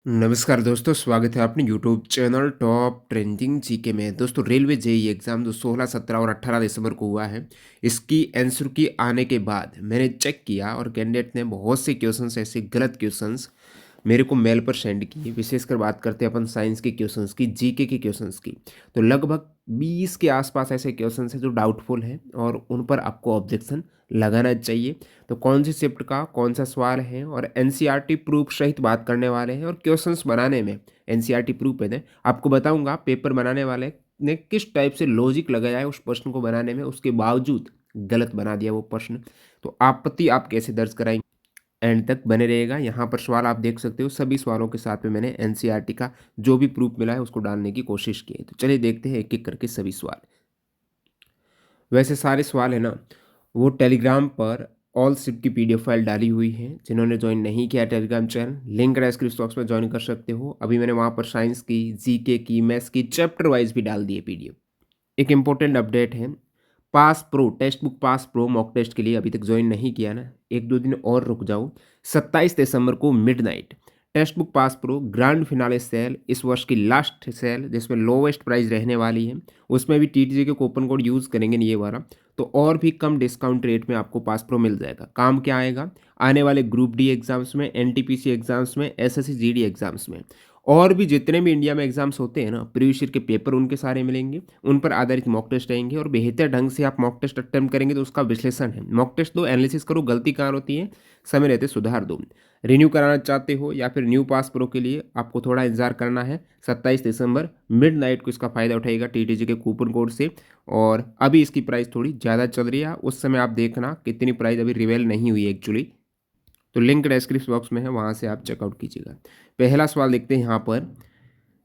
नमस्कार दोस्तों, स्वागत है अपने YouTube channel top trending GK में। दोस्तों रेलवे जेईई एग्ज़ाम जो 16, 17 और 18 दिसंबर को हुआ है, इसकी आंसर की आने के बाद मैंने चेक किया और कैंडिडेट ने बहुत से क्वेश्चंस ऐसे गलत क्वेश्चंस मेरे को मेल पर सेंड किए। विशेषकर बात करते हैं अपन साइंस के क्वेश्चंस की, जीके के क्वेश्चंस की, तो लगभग 20 के आसपास ऐसे क्वेश्चंस हैं जो डाउटफुल हैं और उन पर आपको ऑब्जेक्शन लगाना चाहिए। तो कौन सी शिफ्ट का कौन सा सवाल है और एनसीईआरटी प्रूफ सहित बात करने वाले हैं और क्वेश्चंस बनाने में एनसीईआरटी प्रूफ है आपको बताऊंगा पेपर बनाने वाले ने किस टाइप से लॉजिक लगाया है उस प्रश्न को बनाने में, उसके बावजूद गलत बना दिया वो प्रश्न। तो आपत्ति आप कैसे दर्ज कराएंगे, एंड तक बने रहेगा। यहाँ पर सवाल आप देख सकते हो, सभी सवालों के साथ में मैंने एनसीईआरटी का जो भी प्रूफ मिला है उसको डालने की कोशिश की है। तो चलिए देखते हैं एक एक करके सभी सवाल। वैसे सारे सवाल है ना, वो टेलीग्राम पर ऑल शिफ्ट की पीडीएफ फाइल डाली हुई है। जिन्होंने ज्वाइन नहीं किया Telegram channel, link description box में ज्वाइन कर सकते हो। अभी मैंने वहाँ पर साइंस की, जीके की, मैथ्स की चैप्टर वाइज भी डाल दी है पीडीएफ। एक इम्पोर्टेंट अपडेट है, pass pro text book pass pro mock test के लिए अभी तक ज्वाइन नहीं किया ना, एक दो दिन और रुक जाओ। 27 दिसंबर को midnight text book pass pro grand finale cell, इस वर्ष की लास्ट सेल जिसमें लोवेस्ट प्राइस रहने वाली है, उसमें भी टीटीजे के कूपन कोड यूज़ करेंगे ये वाला, तो और भी कम डिस्काउंट रेट में आपको पास प्रो मिल जाएगा। काम क्या आएगा, आने वाले ग्रुप डी एग्जाम्स में, एनटीपीसी एग्जाम्स में, एसएससी जीडी एग्जाम्स में और भी जितने भी इंडिया में एग्जाम्स होते हैं ना, प्रीवियस ईयर के पेपर उनके सारे मिलेंगे, उन पर आधारित मॉक टेस्ट रहेंगे और बेहतर ढंग से आप मॉक टेस्ट अटेम्प्ट करेंगे तो उसका विश्लेषण है। मॉक टेस्ट दो, एनालिसिस करो, गलती कहाँ होती है, समय रहते सुधार दो। रिन्यू कराना चाहते हो या फिर न्यू पास प्रो के लिए आपको थोड़ा इंतजार करना है। 27 दिसंबर मिडनाइट को इसका फ़ायदा उठाएगा टीटीजी के कूपन कोड से। और अभी इसकी प्राइस थोड़ी ज़्यादा चल रही है, उस समय आप देखना कितनी प्राइस अभी रिवेल नहीं हुई एक्चुअली, तो लिंक डिस्क्रिप्शन बॉक्स में है, वहाँ से आप चेकआउट कीजिएगा। पहला सवाल देखते हैं यहाँ पर,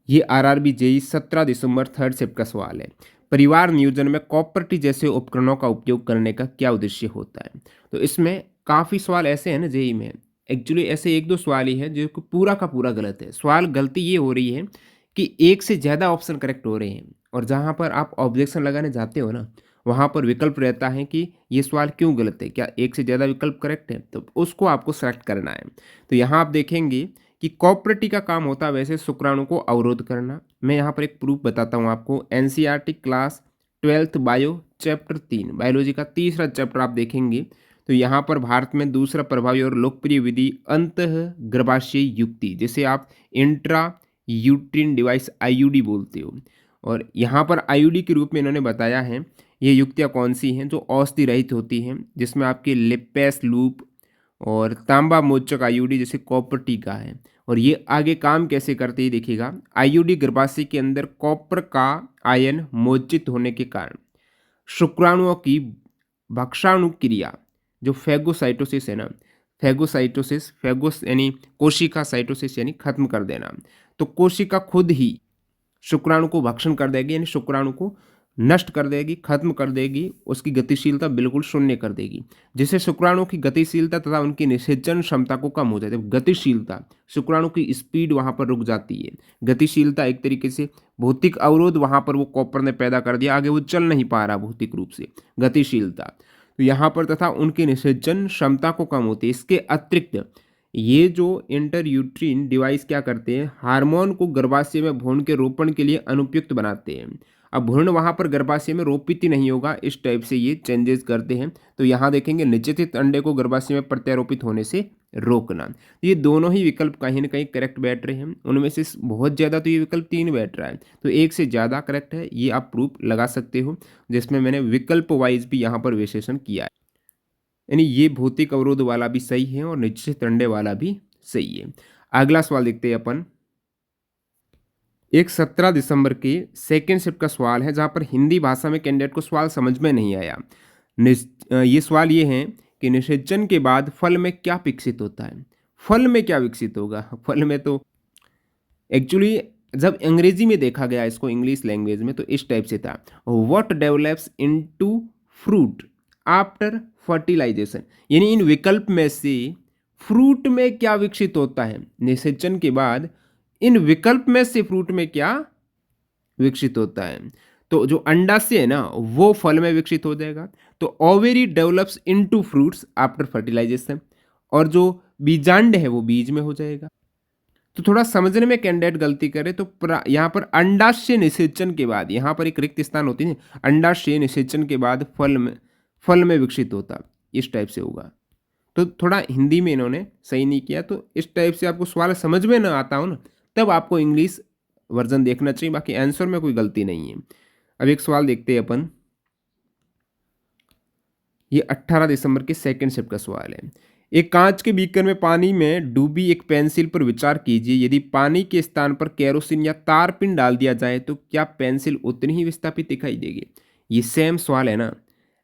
ये आरआरबी जेई 17 दिसंबर थर्ड शिफ्ट का सवाल है। परिवार नियोजन में कॉपर्टी जैसे उपकरणों का उपयोग करने का क्या उद्देश्य होता है। तो इसमें काफ़ी सवाल ऐसे हैं ना जेई में, एक्चुअली ऐसे एक दो सवाल ही है जो कि पूरा का पूरा गलत है। सवाल गलती ये हो रही है कि एक से ज़्यादा ऑप्शन करेक्ट हो रहे हैं और जहाँ पर आप ऑब्जेक्शन लगाने जाते हो ना, वहाँ पर विकल्प रहता है कि ये सवाल क्यों गलत है, क्या एक से ज़्यादा विकल्प करेक्ट है, तो उसको आपको सेलेक्ट करना है। तो यहाँ आप देखेंगे कि कॉपरेटी का काम होता है वैसे शुक्राणु को अवरोध करना। मैं यहाँ पर एक प्रूफ बताता हूँ आपको, NCERT class 12th bio chapter 3 biology का तीसरा चैप्टर आप देखेंगे तो यहाँ पर भारत में दूसरा प्रभावी और लोकप्रिय विधि अंतः गर्भाशयी युक्ति, जिसे आप इंट्रा यूट्रिन डिवाइस आईयूडी बोलते हो, और यहाँ पर आईयूडी के रूप में इन्होंने बताया है ये युक्तियाँ कौन सी हैं जो औषधि रहित होती हैं, जिसमें आपके लिपेस लूप और तांबा मोचक आईयूडी जैसे कॉपर टीका है। और ये आगे काम कैसे करते ही देखिएगा, आईयूडी गर्भाशय के अंदर कॉपर का आयन मोचित होने के कारण शुक्राणुओं की भक्षाणु क्रिया, जो फेगोसाइटोसिस है ना, फेगोसाइटोसिस, फेगोस यानी कोशिका, साइटोसिस यानी खत्म कर देना, तो कोशिका खुद ही शुक्राणु को भक्षण कर देगी, यानी शुक्राणु को नष्ट कर देगी, खत्म कर देगी, उसकी गतिशीलता बिल्कुल शून्य कर देगी, जिससे शुक्राणु की गतिशीलता तथा उनकी निषेचन क्षमता को कम हो जाती है। गतिशीलता, शुक्राणु की स्पीड वहाँ पर रुक जाती है। गतिशीलता एक तरीके से भौतिक अवरोध वहाँ पर वो कॉपर ने पैदा कर दिया, आगे वो चल नहीं पा रहा भौतिक रूप से, गतिशीलता तो यहाँ पर, तथा उनकी निषेचन क्षमता को कम होती है। इसके अतिरिक्त ये जो इंटरयूट्रिन डिवाइस क्या करते हैं, हार्मोन को गर्भाशय में भ्रूण के रोपण के लिए अनुपयुक्त बनाते हैं। अब भ्रूण वहाँ पर गर्भाशय में रोपित ही नहीं होगा, इस टाइप से ये चेंजेस करते हैं। तो यहाँ देखेंगे निश्चित अंडे को गर्भाशय में प्रत्यारोपित होने से रोकना, ये दोनों ही विकल्प कहीं ना कहीं करेक्ट बैठ रहे हैं। उनमें से बहुत ज़्यादा तो ये विकल्प 3 बैठ रहा है, तो एक से ज़्यादा करेक्ट है, ये आप प्रूफ लगा सकते हो, जिसमें मैंने विकल्प वाइज भी यहाँ पर विश्लेषण किया है। यानी ये भौतिक अवरोध वाला भी सही है और निश्चित अंडे वाला भी सही है। अगला सवाल देखते हैं अपन, एक 17 दिसंबर के सेकेंड शिफ्ट का सवाल है जहाँ पर हिंदी भाषा में कैंडिडेट को सवाल समझ में नहीं आया। ये सवाल ये है कि निषेचन के बाद फल में क्या विकसित होता है। फल में क्या विकसित होगा, फल में तो एक्चुअली जब अंग्रेजी में देखा गया इसको, इंग्लिश लैंग्वेज में, तो इस टाइप से था, what develops into fruit after fertilization, यानी इन विकल्प में से फ्रूट में क्या विकसित होता है निषेचन के बाद, इन विकल्प में से फ्रूट में क्या विकसित होता है। तो जो अंडाशय है ना वो फल में विकसित हो जाएगा, तो ovary develops into fruits after fertilization, और जो बीजांड है वो बीज में हो जाएगा। तो थोड़ा समझने में कैंडिडेट गलती करे तो यहाँ पर अंडाशय निषेचन के बाद यहाँ पर एक रिक्त स्थान होती है, अंडाशय निषेचन के बाद फल में विकसित होता, इस टाइप से होगा। तो थोड़ा हिंदी में इन्होंने सही नहीं किया, तो इस टाइप से आपको सवाल समझ में ना आता हो ना, तब आपको इंग्लिश वर्जन देखना चाहिए, बाकी आंसर में कोई गलती नहीं है। अब एक सवाल देखते हैं अपन, ये 18 दिसंबर के सेकंड शिफ्ट का सवाल है। एक कांच के बीकर में पानी में डूबी एक पेंसिल पर विचार कीजिए, यदि पानी के स्थान पर केरोसिन या तारपिन डाल दिया जाए तो क्या पेंसिल उतनी ही विस्थापित दिखाई देगी। ये सेम सवाल है ना,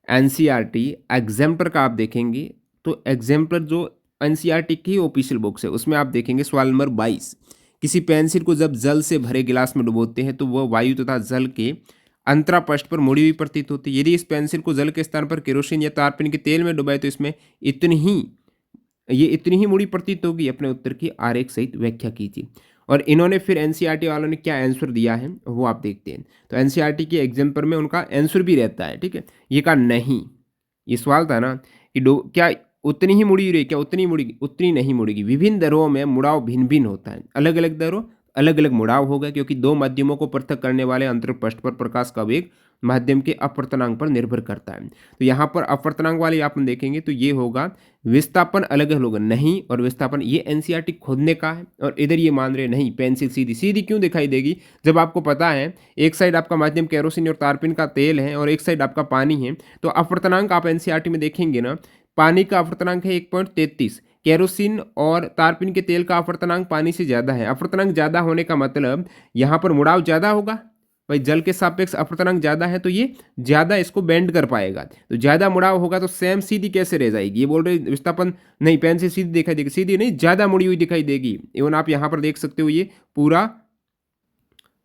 एनसीईआरटी एग्जाम्पलर का आप देखेंगे तो एग्जाम्पलर जो एनसीईआरटी की ऑफिशियल बुक्स है उसमें आप देखेंगे सवाल नंबर 22, किसी पेंसिल को जब जल से भरे गिलास में डुबोते हैं तो वह वायु तथा जल के अंतरापृष्ठ पर मुड़ी हुई प्रतीत होती है। यदि इस पेंसिल को जल के स्थान पर केरोसिन या तारपीन के तेल में डुबाए तो इसमें इतनी ही मुड़ी प्रतीत होगी। अपने उत्तर की आरेख सहित व्याख्या कीजिए। और इन्होंने फिर एनसीईआरटी वालों ने क्या आंसर दिया है वो आप देखते हैं। तो एनसीईआरटी के एग्जाम्पल में उनका आंसर भी रहता है, ठीक है। ये कहा नहीं, ये सवाल था ना कि क्या उतनी ही मुड़ी रही, क्या उतनी मुड़ेगी, उतनी नहीं मुड़ेगी। विभिन्न दरों में मुड़ाव भिन्न भिन्न होता है, अलग अलग दरों अलग अलग मुड़ाव होगा, क्योंकि दो माध्यमों को पृथक करने वाले अंतरपृष्ठ पर प्रकाश का वेग माध्यम के अपवर्तनांक पर निर्भर करता है। तो यहाँ पर अपवर्तनांक वाले आप देखेंगे तो ये होगा विस्थापन अलग अलग होगा, नहीं और विस्थापन, ये एनसीईआरटी खोदने का है। और इधर ये मान रहे नहीं पेंसिल सीधी सीधी क्यों दिखाई देगी, जब आपको पता है एक साइड आपका माध्यम केरोसिन और तारपीन का तेल है और एक साइड आपका पानी है। तो अपवर्तनांक आप एनसीईआरटी में देखेंगे ना, पानी का अपवर्तनांक है 1.33, केरोसिन और तारपीन के तेल का अपवर्तनांक पानी से ज़्यादा है। अपवर्तनांक ज़्यादा होने का मतलब यहाँ पर मुड़ाव ज़्यादा होगा, भाई जल के सापेक्ष अपवर्तनांक ज़्यादा है तो ये ज़्यादा इसको बेंड कर पाएगा। तो ज़्यादा मुड़ाव होगा तो सेम सीधी कैसे रह जाएगी, ये बोल रहे विस्थापन नहीं, पेंसिल सीधी दिखाई देगी, सीधी नहीं ज़्यादा मुड़ी हुई दिखाई देगी। इवन आप यहाँ पर देख सकते हो ये पूरा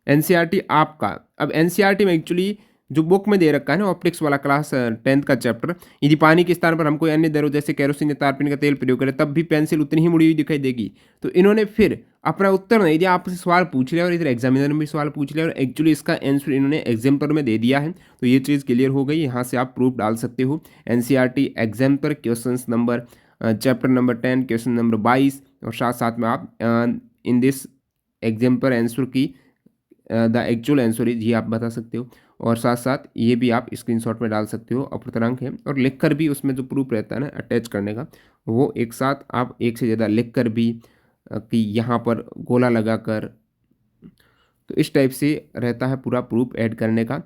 एनसीईआरटी आपका। अब एनसीईआरटी में एक्चुअली जो बुक में दे रखा है ना ऑप्टिक्स वाला क्लास 10th का चैप्टर, यदि पानी के स्थान पर हम कोई अन्य दरों जैसे केरोसिन या तारपीन का तेल प्रयोग करें तब भी पेंसिल उतनी ही मुड़ी हुई दिखाई देगी। तो इन्होंने फिर अपना उत्तर नहीं दिया, आपसे सवाल पूछ लिया और इधर एग्जामिनर में भी सवाल पूछ लिया और एक्चुअली इसका आंसर इन्होंने एग्जाम्पल में दे दिया है। तो ये चीज़ क्लियर हो गई, यहाँ से आप प्रूफ डाल सकते हो। NCERT example question number chapter number 10 question number 22 और साथ साथ में आप इन दिस एग्जाम्पल आंसर की द एक्चुअल आंसर इज, ये आप बता सकते हो। और साथ साथ ये भी आप स्क्रीनशॉट में डाल सकते हो अपवर्तनांक है, और लिखकर भी उसमें जो प्रूफ रहता है ना अटैच करने का, वो एक साथ आप एक से ज़्यादा लिखकर भी कि यहाँ पर गोला लगाकर, तो इस टाइप से रहता है पूरा प्रूफ ऐड करने का।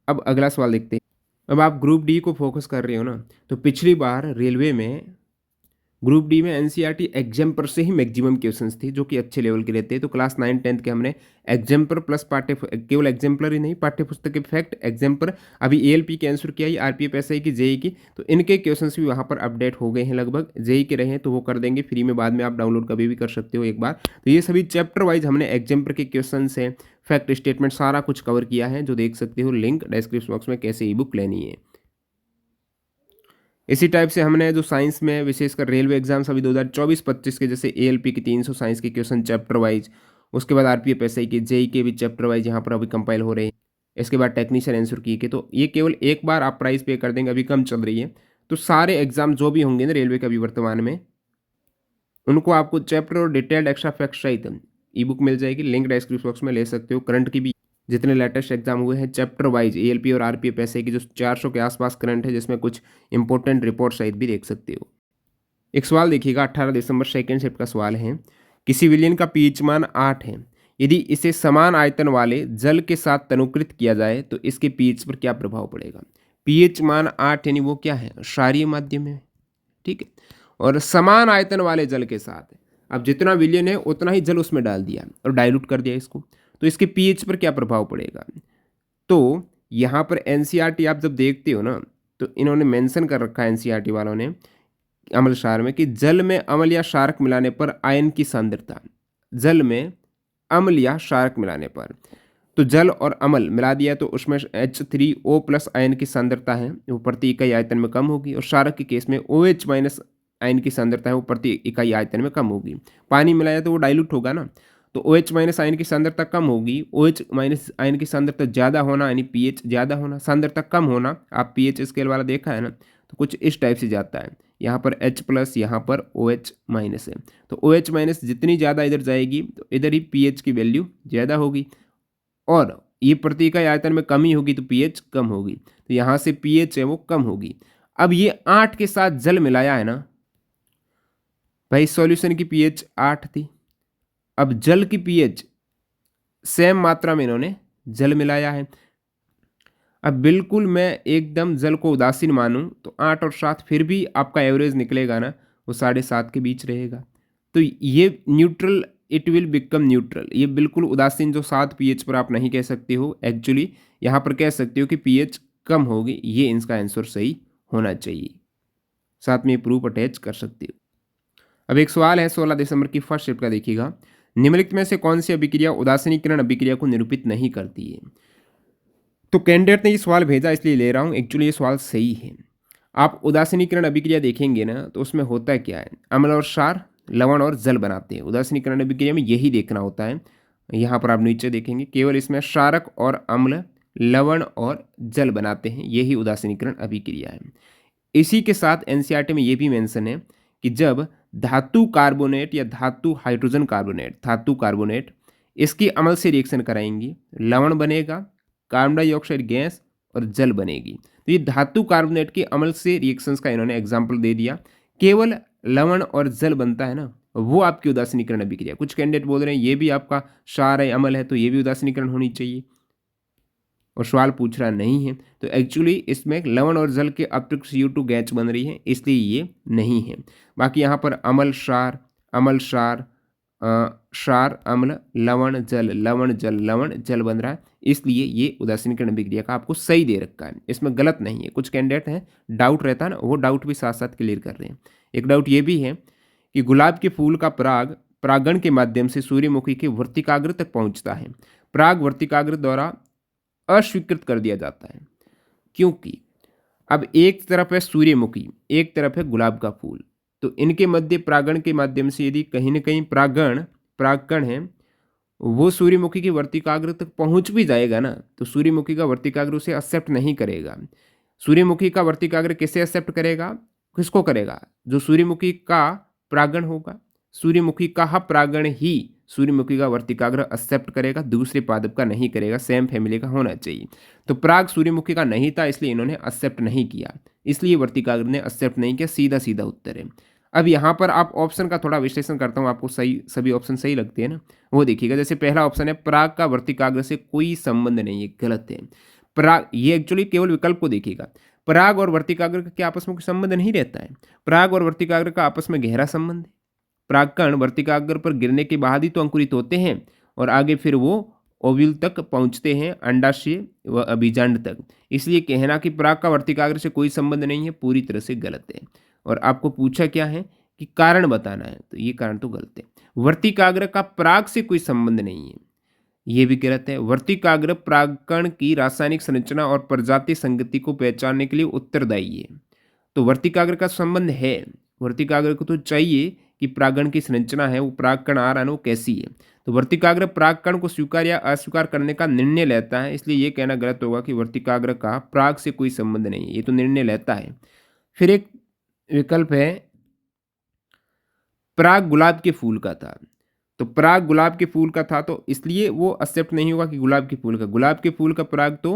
अब अगला सवाल देखते हैं। अब आप ग्रुप डी को फोकस कर रहे हो ना, तो पिछली बार रेलवे में ग्रुप डी में एनसीईआरटी एग्जाम्पल से ही मैक्सिमम क्वेश्चंस थे जो कि अच्छे लेवल के रहते हैं। तो क्लास 9 10th के हमने एग्जाम्पल प्लस केवल एग्जाम्पलर ही नहीं, पाठ्यपुस्तक के फैक्ट एग्जाम्पल, अभी एएलपी के आंसर किया ही, आरपीएफ एसआई की, जेई की, तो इनके क्वेश्चंस भी वहाँ पर अपडेट हो गए हैं लगभग। जेई के रहे हैं तो वो कर देंगे फ्री में, बाद में आप डाउनलोड कभी भी कर सकते हो एक बार। तो ये सभी चैप्टर वाइज हमने एग्जाम्पल के क्वेश्चन है, फैक्ट स्टेटमेंट सारा कुछ कवर किया है, जो देख सकते हो लिंक डिस्क्रिप्शन बॉक्स में कैसे ई बुक लेनी है। इसी टाइप से हमने जो साइंस में विशेषकर रेलवे एग्जाम्स अभी 2024-25 के, जैसे एएलपी की 300 साइंस के क्वेश्चन चैप्टर वाइज, उसके बाद आरपीएफ एसआई के, जेई के भी चैप्टर वाइज यहाँ पर अभी कंपाइल हो रहे हैं। इसके बाद टेक्नीशियन आंसर की के, तो ये केवल एक बार आप प्राइस पे कर देंगे, अभी कम चल रही है। तो सारे एग्जाम जो भी होंगे ना रेलवे का अभी वर्तमान में, उनको आपको चैप्टर और डिटेल्ड एक्स्ट्रा फैक्ट सहित ई बुक मिल जाएगी, लिंक डिस्क्रिप्शन बॉक्स में ले सकते हो। करंट की भी जितने लेटेस्ट एग्जाम हुए हैं चैप्टर वाइज एएलपी और आरपीएफ ऐसे की जो 400 के आसपास करंट है, जिसमें कुछ इंपॉर्टेंट रिपोर्ट सहित भी देख सकते हो। एक सवाल देखिएगा, 18 दिसंबर सेकेंड शिफ्ट का सवाल है। किसी विलयन का पीएच मान 8 है, यदि इसे समान आयतन वाले जल के साथ तनुकृत किया जाए तो इसके पीएच पर क्या प्रभाव पड़ेगा। पीएच मान 8 यानी वो क्या है, क्षारीय माध्यम है, ठीक है। और समान आयतन वाले जल के साथ, अब जितना विलयन है उतना ही जल उसमें डाल दिया और डाइल्यूट कर दिया इसको, तो इसके पीएच पर क्या प्रभाव पड़ेगा। तो यहाँ पर एनसीईआरटी आप जब देखते हो ना, तो इन्होंने मेंशन कर रखा है एनसीईआरटी वालों ने अम्ल क्षार में कि जल में अम्ल या क्षारक मिलाने पर आयन की सांद्रता, जल में अम्ल या क्षारक मिलाने पर, तो जल और अम्ल मिला दिया तो उसमें H3O+ आयन की सांद्रता है वो प्रति इकाई आयतन में कम होगी, और क्षारक के केस में OH- आयन की सांद्रता है वो प्रति इकाई आयतन में कम होगी। पानी मिलाया तो वो डाइल्यूट होगा ना, तो OH- आयन की सांद्रता कम होगी, OH- आयन की सांद्रता ज़्यादा होना यानी पीएच ज़्यादा होना, सांद्रता कम होना, आप पीएच स्केल वाला देखा है ना, तो कुछ इस टाइप से जाता है यहाँ पर H+, यहाँ पर OH- है। तो OH- जितनी ज़्यादा इधर जाएगी तो इधर ही pH की वैल्यू ज़्यादा होगी, और ये प्रति इकाई आयतन में कमी होगी तो pH कम होगी, तो यहाँ से pH है वो कम होगी। अब ये 8 के साथ जल मिलाया है ना भाई, सॉल्यूशन की pH 8 थी, अब जल की pH सेम मात्रा में इन्होंने जल मिलाया है। अब बिल्कुल मैं एकदम जल को उदासीन मानूं तो 8 और 7 फिर भी आपका एवरेज निकलेगा ना, वो 7.5 के बीच रहेगा। तो ये neutral, it will become neutral. ये बिल्कुल उदासीन जो 7 pH पर आप नहीं कह सकते हो, एक्चुअली यहाँ पर कह सकते हो कि pH कम होगी। ये इसका आंसर सही होना चाहिए, साथ में प्रूफ अटैच कर सकते हो। अब एक सवाल है 16 दिसंबर की फर्स्ट शिफ्ट का, देखिएगा। निम्नलिखित में से कौन सी अभिक्रिया उदासीनीकरण अभिक्रिया को निरूपित नहीं करती है? तो कैंडिडेट ने ये सवाल भेजा इसलिए ले रहा हूँ, एक्चुअली ये सवाल सही है। आप उदासीनीकरण अभिक्रिया देखेंगे ना तो उसमें होता क्या है, अम्ल और क्षार लवण और जल बनाते हैं। उदासीनीकरण अभिक्रिया में यही देखना होता है। यहाँ पर आप नीचे देखेंगे केवल इसमें क्षारक और अम्ल लवण और जल बनाते हैं, यही उदासीनीकरण अभिक्रिया है। इसी के साथ एनसीईआरटी में ये भी मेंशन है कि जब धातु कार्बोनेट या धातु हाइड्रोजन कार्बोनेट, धातु कार्बोनेट इसकी अम्ल से रिएक्शन कराएंगी, लवण बनेगा, कार्बन डाइऑक्साइड गैस और जल बनेगी। तो ये धातु कार्बोनेट के अम्ल से रिएक्शंस का इन्होंने एग्जाम्पल दे दिया। केवल लवण और जल बनता है ना, वो आपकी उदासीनीकरण अभिक्रिया। कुछ कैंडिडेट बोल रहे हैं ये भी आपका क्षार है, अम्ल है, तो ये भी उदासीनीकरण होनी चाहिए, और सवाल पूछ रहा नहीं है। तो एक्चुअली इसमें लवण और जल के अतिरिक्त CO2 गैस बन रही है, इसलिए ये नहीं है। बाकी यहाँ पर अम्ल क्षार, अम्ल क्षार, क्षार अम्ल लवण जल, लवण जल, लवण जल बन रहा है, इसलिए ये उदासीनीकरण अभिक्रिया का आपको सही दे रखा है, इसमें गलत नहीं है। कुछ कैंडिडेट हैं डाउट रहता है ना, वो डाउट भी साथ साथ क्लियर कर रहे हैं। एक डाउट ये भी है कि गुलाब के फूल का पराग परागण के माध्यम से सूर्यमुखी के वर्तिकाग्र तक पहुंचता है, पराग वर्तिकाग्र द्वारा अस्वीकृत कर दिया जाता है, क्योंकि अब एक तरफ है सूर्यमुखी, एक तरफ है गुलाब का फूल, तो इनके मध्य परागण के माध्यम से यदि कहीं ना कहीं परागकण है वो सूर्यमुखी की वर्तिकाग्र तक पहुंच भी जाएगा ना, तो सूर्यमुखी का वर्तिकाग्र उसे एक्सेप्ट नहीं करेगा। सूर्यमुखी का वर्तिकाग्र कैसे एक्सेप्ट करेगा, किसको करेगा, जो सूर्यमुखी का परागण होगा, सूर्यमुखी का परागण ही सूर्यमुखी का वर्तिकाग्र एक्सेप्ट करेगा, दूसरे पादप का नहीं करेगा, सेम फैमिली का होना चाहिए। तो पराग सूर्यमुखी का नहीं था, इसलिए इन्होंने एक्सेप्ट नहीं किया, इसलिए वर्तिकाग्र ने एक्सेप्ट नहीं किया, सीधा सीधा उत्तर है। अब यहाँ पर आप ऑप्शन का थोड़ा विश्लेषण करता हूँ, आपको सही सभी ऑप्शन सही लगते हैं ना, वो देखिएगा। जैसे पहला ऑप्शन है पराग का वर्तिकाग्र से कोई संबंध नहीं है, गलत है। पराग, ये एक्चुअली केवल विकल्प को देखिएगा, पराग और वर्तिकाग्र का क्या आपस में कोई संबंध नहीं रहता है। पराग और वर्तिकाग्र का आपस में गहरा संबंध है। परागकण वर्तिकाग्र पर गिरने के बाद ही तो अंकुरित होते हैं और आगे फिर वो ओव्यूल तक पहुंचते हैं, अंडाशय व बीजांड तक। इसलिए कहना कि पराग का वर्तिकाग्र से कोई संबंध नहीं है पूरी तरह से गलत है। और आपको पूछा क्या है कि कारण बताना है, तो ये कारण तो गलत है। वर्तिकाग्र का पराग से कोई संबंध नहीं है, ये भी गलत है। वर्तिकाग्र परागकण की रासायनिक संरचना और प्रजाति संगति को पहचानने के लिए उत्तरदायी है, तो वर्तिकाग्र का संबंध है। वर्तिकाग्र को तो चाहिए कि परागण की संरचना है, वो परागकण आ रहा है वो कैसी है, तो वर्तिकाग्र परागकण को स्वीकार या अस्वीकार करने का निर्णय लेता है, इसलिए ये कहना गलत होगा कि वर्तिकाग्र का पराग से कोई संबंध नहीं है, ये तो निर्णय लेता है। फिर एक विकल्प है पराग गुलाब के फूल का था, तो पराग गुलाब के फूल का था तो इसलिए वो एक्सेप्ट नहीं होगा कि गुलाब के फूल का, गुलाब के फूल का पराग तो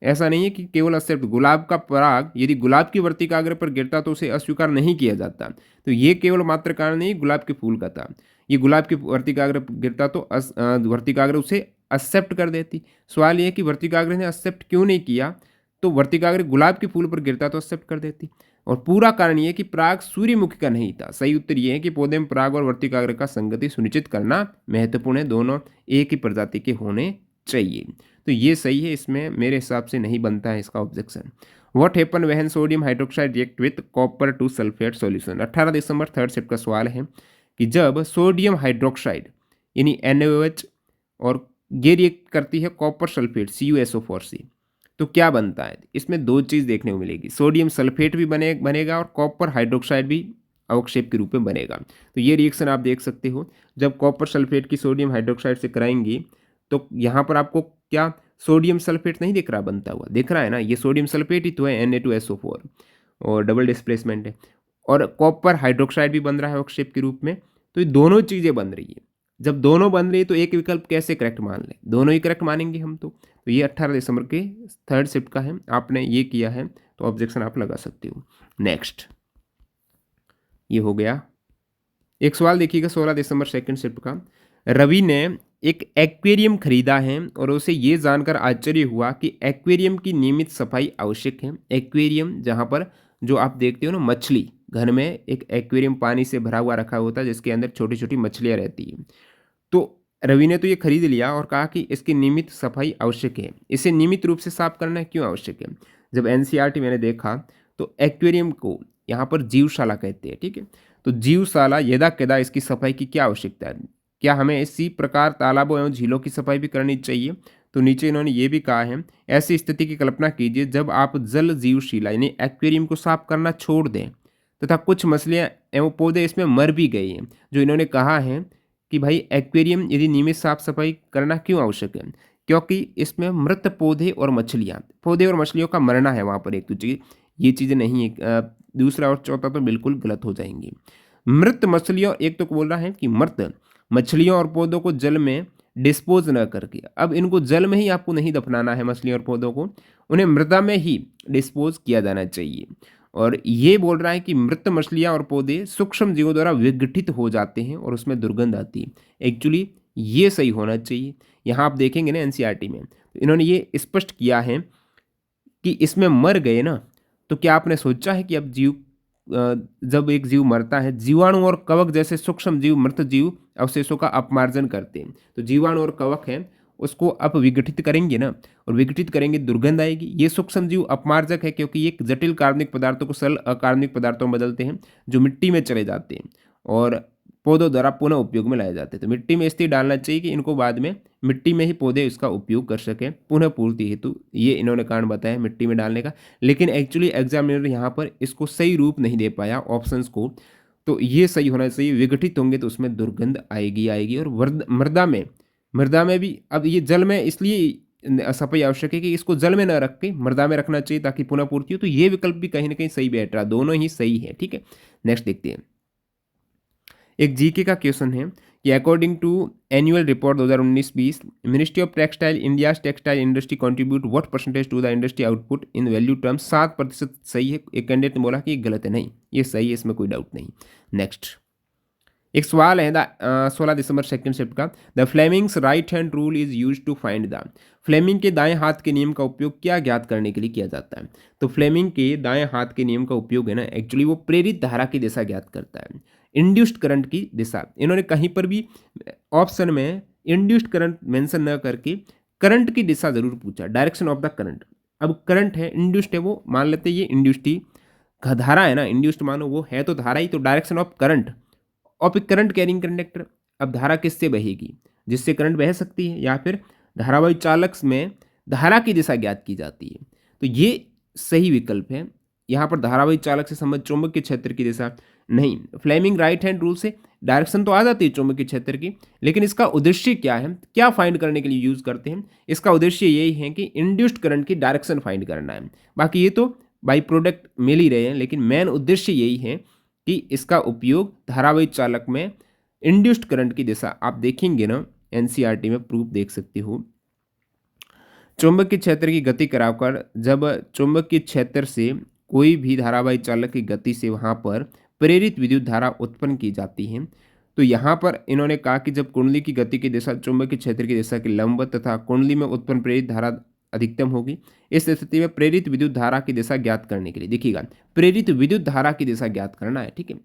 ऐसा नहीं है कि केवल एक्सेप्ट, गुलाब का पराग यदि गुलाब की वर्तिकाग्र पर गिरता तो उसे अस्वीकार नहीं किया जाता, तो ये केवल मात्र कारण नहीं गुलाब के फूल का था, ये गुलाब की वर्तिकाग्र पर गिरता तो वर्तिकाग्र उसे एक्सेप्ट कर देती। सवाल ये है कि वर्तिकाग्र ने एक्सेप्ट क्यों नहीं किया, तो वर्तिकाग्र गुलाब के फूल पर गिरता तो एक्सेप्ट कर देती। और पूरा कारण ये कि पराग सूर्यमुखी का नहीं था। सही उत्तर ये है कि पौधे में पराग और वर्तिकाग्र का संगति सुनिश्चित करना महत्वपूर्ण है, दोनों एक ही प्रजाति के होने चाहिए, तो ये सही है। इसमें मेरे हिसाब से नहीं बनता है इसका objection. What happen when sodium hydroxide react with copper two sulphate solution. 18 December third shift का सवाल है कि जब सोडियम हाइड्रोक्साइड यानी NaOH और ये रिएक्ट करती है कॉपर सल्फेट CuSO4 से, तो क्या बनता है। इसमें दो चीज़ देखने को मिलेगी, सोडियम सल्फेट भी बनेगा और कॉपर हाइड्रोक्साइड भी अवक्षेप के रूप में बनेगा। तो ये रिएक्शन आप देख सकते हो, जब कॉपर सल्फेट की सोडियम हाइड्रोक्साइड से कराएंगी तो यहाँ पर आपको क्या सोडियम सल्फेट नहीं दिख रहा बनता हुआ, दिख रहा है ना, ये सोडियम सल्फेट ही तो है Na2SO4। और डबल डिस्प्लेसमेंट है, और कॉपर हाइड्रोक्साइड भी बन रहा है ऑक्सीजन के रूप में। तो ये दोनों चीज़ें बन रही है। जब दोनों बन रही है तो एक विकल्प कैसे करेक्ट मान लें, दोनों ही करेक्ट मानेंगे हम तो ये 18 दिसंबर के थर्ड शिफ्ट का है, आपने ये किया है तो ऑब्जेक्शन आप लगा सकते हो। नेक्स्ट, ये हो गया। एक सवाल देखिएगा 16 दिसंबर सेकंड शिफ्ट का। रवि ने एक एक्वेरियम खरीदा है और उसे ये जानकर आश्चर्य हुआ कि एक्वेरियम की नियमित सफाई आवश्यक है। एक्वेरियम जहाँ पर जो आप देखते हो ना मछली, घर में एक एक्वेरियम पानी से भरा हुआ रखा होता है जिसके अंदर छोटी छोटी मछलियाँ रहती हैं। तो रवि ने तो ये खरीद लिया और कहा कि इसकी नियमित सफाई आवश्यक है। इसे नियमित रूप से साफ करना क्यों आवश्यक है? जब एनसीईआरटी मैंने देखा तो एक्वेरियम को यहाँ पर जीवशाला कहते हैं, ठीक है। तो जीवशाला यदा कदा इसकी सफाई की क्या आवश्यकता है? क्या हमें इसी प्रकार तालाबों एवं झीलों की सफाई भी करनी चाहिए? तो नीचे इन्होंने ये भी कहा है, ऐसी स्थिति की कल्पना कीजिए जब आप जल जीवशिला यानी एक्वेरियम को साफ करना छोड़ दें तथा कुछ मछलियाँ एवं पौधे इसमें मर भी गए हैं। जो इन्होंने कहा है कि भाई एक्वेरियम यदि नियमित साफ सफाई करना क्यों आवश्यक है? क्योंकि इसमें मृत पौधे और मछलियों का मरना है वहाँ पर। एक तो चीज़ ये चीज़ें नहीं है, दूसरा और चौथा तो बिल्कुल गलत हो जाएंगे। मृत मछलियों, एक तो बोल रहा है कि मृत मछलियों और पौधों को जल में डिस्पोज न करके, अब इनको जल में ही आपको नहीं दफनाना है मछलियों और पौधों को, उन्हें मृदा में ही डिस्पोज किया जाना चाहिए। और ये बोल रहा है कि मृत मछलियाँ और पौधे सूक्ष्म जीवों द्वारा विघटित हो जाते हैं और उसमें दुर्गंध आती है। एक्चुअली ये सही होना चाहिए। यहाँ आप देखेंगे ना एनसीईआरटी में तो इन्होंने ये स्पष्ट किया है कि इसमें मर गए ना, तो क्या आपने सोचा है कि अब जब एक जीव मरता है, जीवाणु और कवक जैसे सूक्ष्म जीव मृत जीव अवशेषों का अपमार्जन करते हैं। तो जीवाणु और कवक हैं उसको अप विघटित करेंगे ना, और विघटित करेंगे दुर्गंध आएगी। ये सूक्ष्म जीव अपमार्जक है क्योंकि ये जटिल कार्बनिक पदार्थों को सरल अकार्बनिक पदार्थों में बदलते हैं जो मिट्टी में चले जाते हैं और पौधों द्वारा पुनः उपयोग में लाए जाते हैं। तो मिट्टी में इसलिए डालना चाहिए कि इनको बाद में मिट्टी में ही पौधे इसका उपयोग कर सकें पुनः पूर्ति हेतु। ये इन्होंने कारण बताया मिट्टी में डालने का, लेकिन एक्चुअली एग्जामिनर यहाँ पर इसको सही रूप नहीं दे पाया ऑप्शंस को। तो ये सही होना चाहिए, विघटित होंगे तो उसमें दुर्गंध आएगी और मृदा में भी, अब ये जल में इसलिए सफाई आवश्यक है कि इसको जल में न रख के मृदा में रखना चाहिए ताकि पुनः पूर्ति हो। तो ये विकल्प भी कहीं ना कहीं सही बैठ रहा, दोनों ही सही है, ठीक है। नेक्स्ट देखते हैं। एक जीके का क्वेश्चन है कि according to annual report 2019-20 ministry of textile India's textile industry contribute what percentage to the industry output in value terms? 7% सही है। एक कैंडिडेट ने बोला कि ये गलत है, नहीं ये सही है, इसमें कोई डाउट नहीं। नेक्स्ट, एक सवाल है 16 दिसंबर सेकंड शिफ्ट का। The Fleming's right hand rule is use to find the, Fleming के दाएं हाथ के नियम का उपयोग क्या ज्ञात करने के लिए किया जाता है? तो फ्लेमिंग के दाएं हाथ के नियम का उपयोग है ना, एक्चुअली वो प्रेरित धारा की दिशा ज्ञात करता है, इंड्यूस्ड करंट की दिशा। इन्होंने कहीं पर भी ऑप्शन में इंड्यूस्ड करंट मेंशन न करके करंट की दिशा जरूर पूछा, डायरेक्शन ऑफ द करंट। अब करंट है, इंड्यूस्ड है, वो मान लेते ये इंड्यूस्ड ही धारा है ना, इंड्यूस्ड मानो वो है तो धारा ही, तो direction of current of A current carrying conductor. अब धारा किससे बहेगी? जिससे करंट बह सकती है, या फिर धारावाही चालक में धारा की दिशा ज्ञात की जाती है। तो ये सही विकल्प है। यहाँ पर धारावाही चालक से संबंध चुंबकीय क्षेत्र की दिशा नहीं। फ्लेमिंग राइट हैंड रूल से डायरेक्शन तो आ जाती है चुंबकीय क्षेत्र की, लेकिन इसका उद्देश्य क्या है, क्या फाइंड करने के लिए यूज करते हैं? इसका उद्देश्य यही है कि इंड्यूस्ड करंट की डायरेक्शन फाइंड करना है। बाकी ये तो बाई प्रोडक्ट मिल ही रहे हैं, लेकिन मेन उद्देश्य यही है कि इसका उपयोग धारावाही चालक में इंड्यूस्ड करंट की दिशा, आप देखेंगे ना एनसीईआरटी में प्रूफ देख सकते हो। चुंबकीय क्षेत्र की गति कराकर जब चुंबकीय क्षेत्र से कोई भी धारावाही चालक की गति से वहाँ पर प्रेरित विद्युत धारा उत्पन्न की जाती है, तो यहाँ पर इन्होंने कहा कि जब कुंडली की गति की दिशा चुंबकीय क्षेत्र की दिशा के लंबवत तथा कुंडली में उत्पन्न प्रेरित धारा अधिकतम होगी, इस स्थिति में प्रेरित विद्युत धारा की दिशा ज्ञात करने के लिए, देखिएगा प्रेरित विद्युत धारा की दिशा ज्ञात करना है, ठीक है।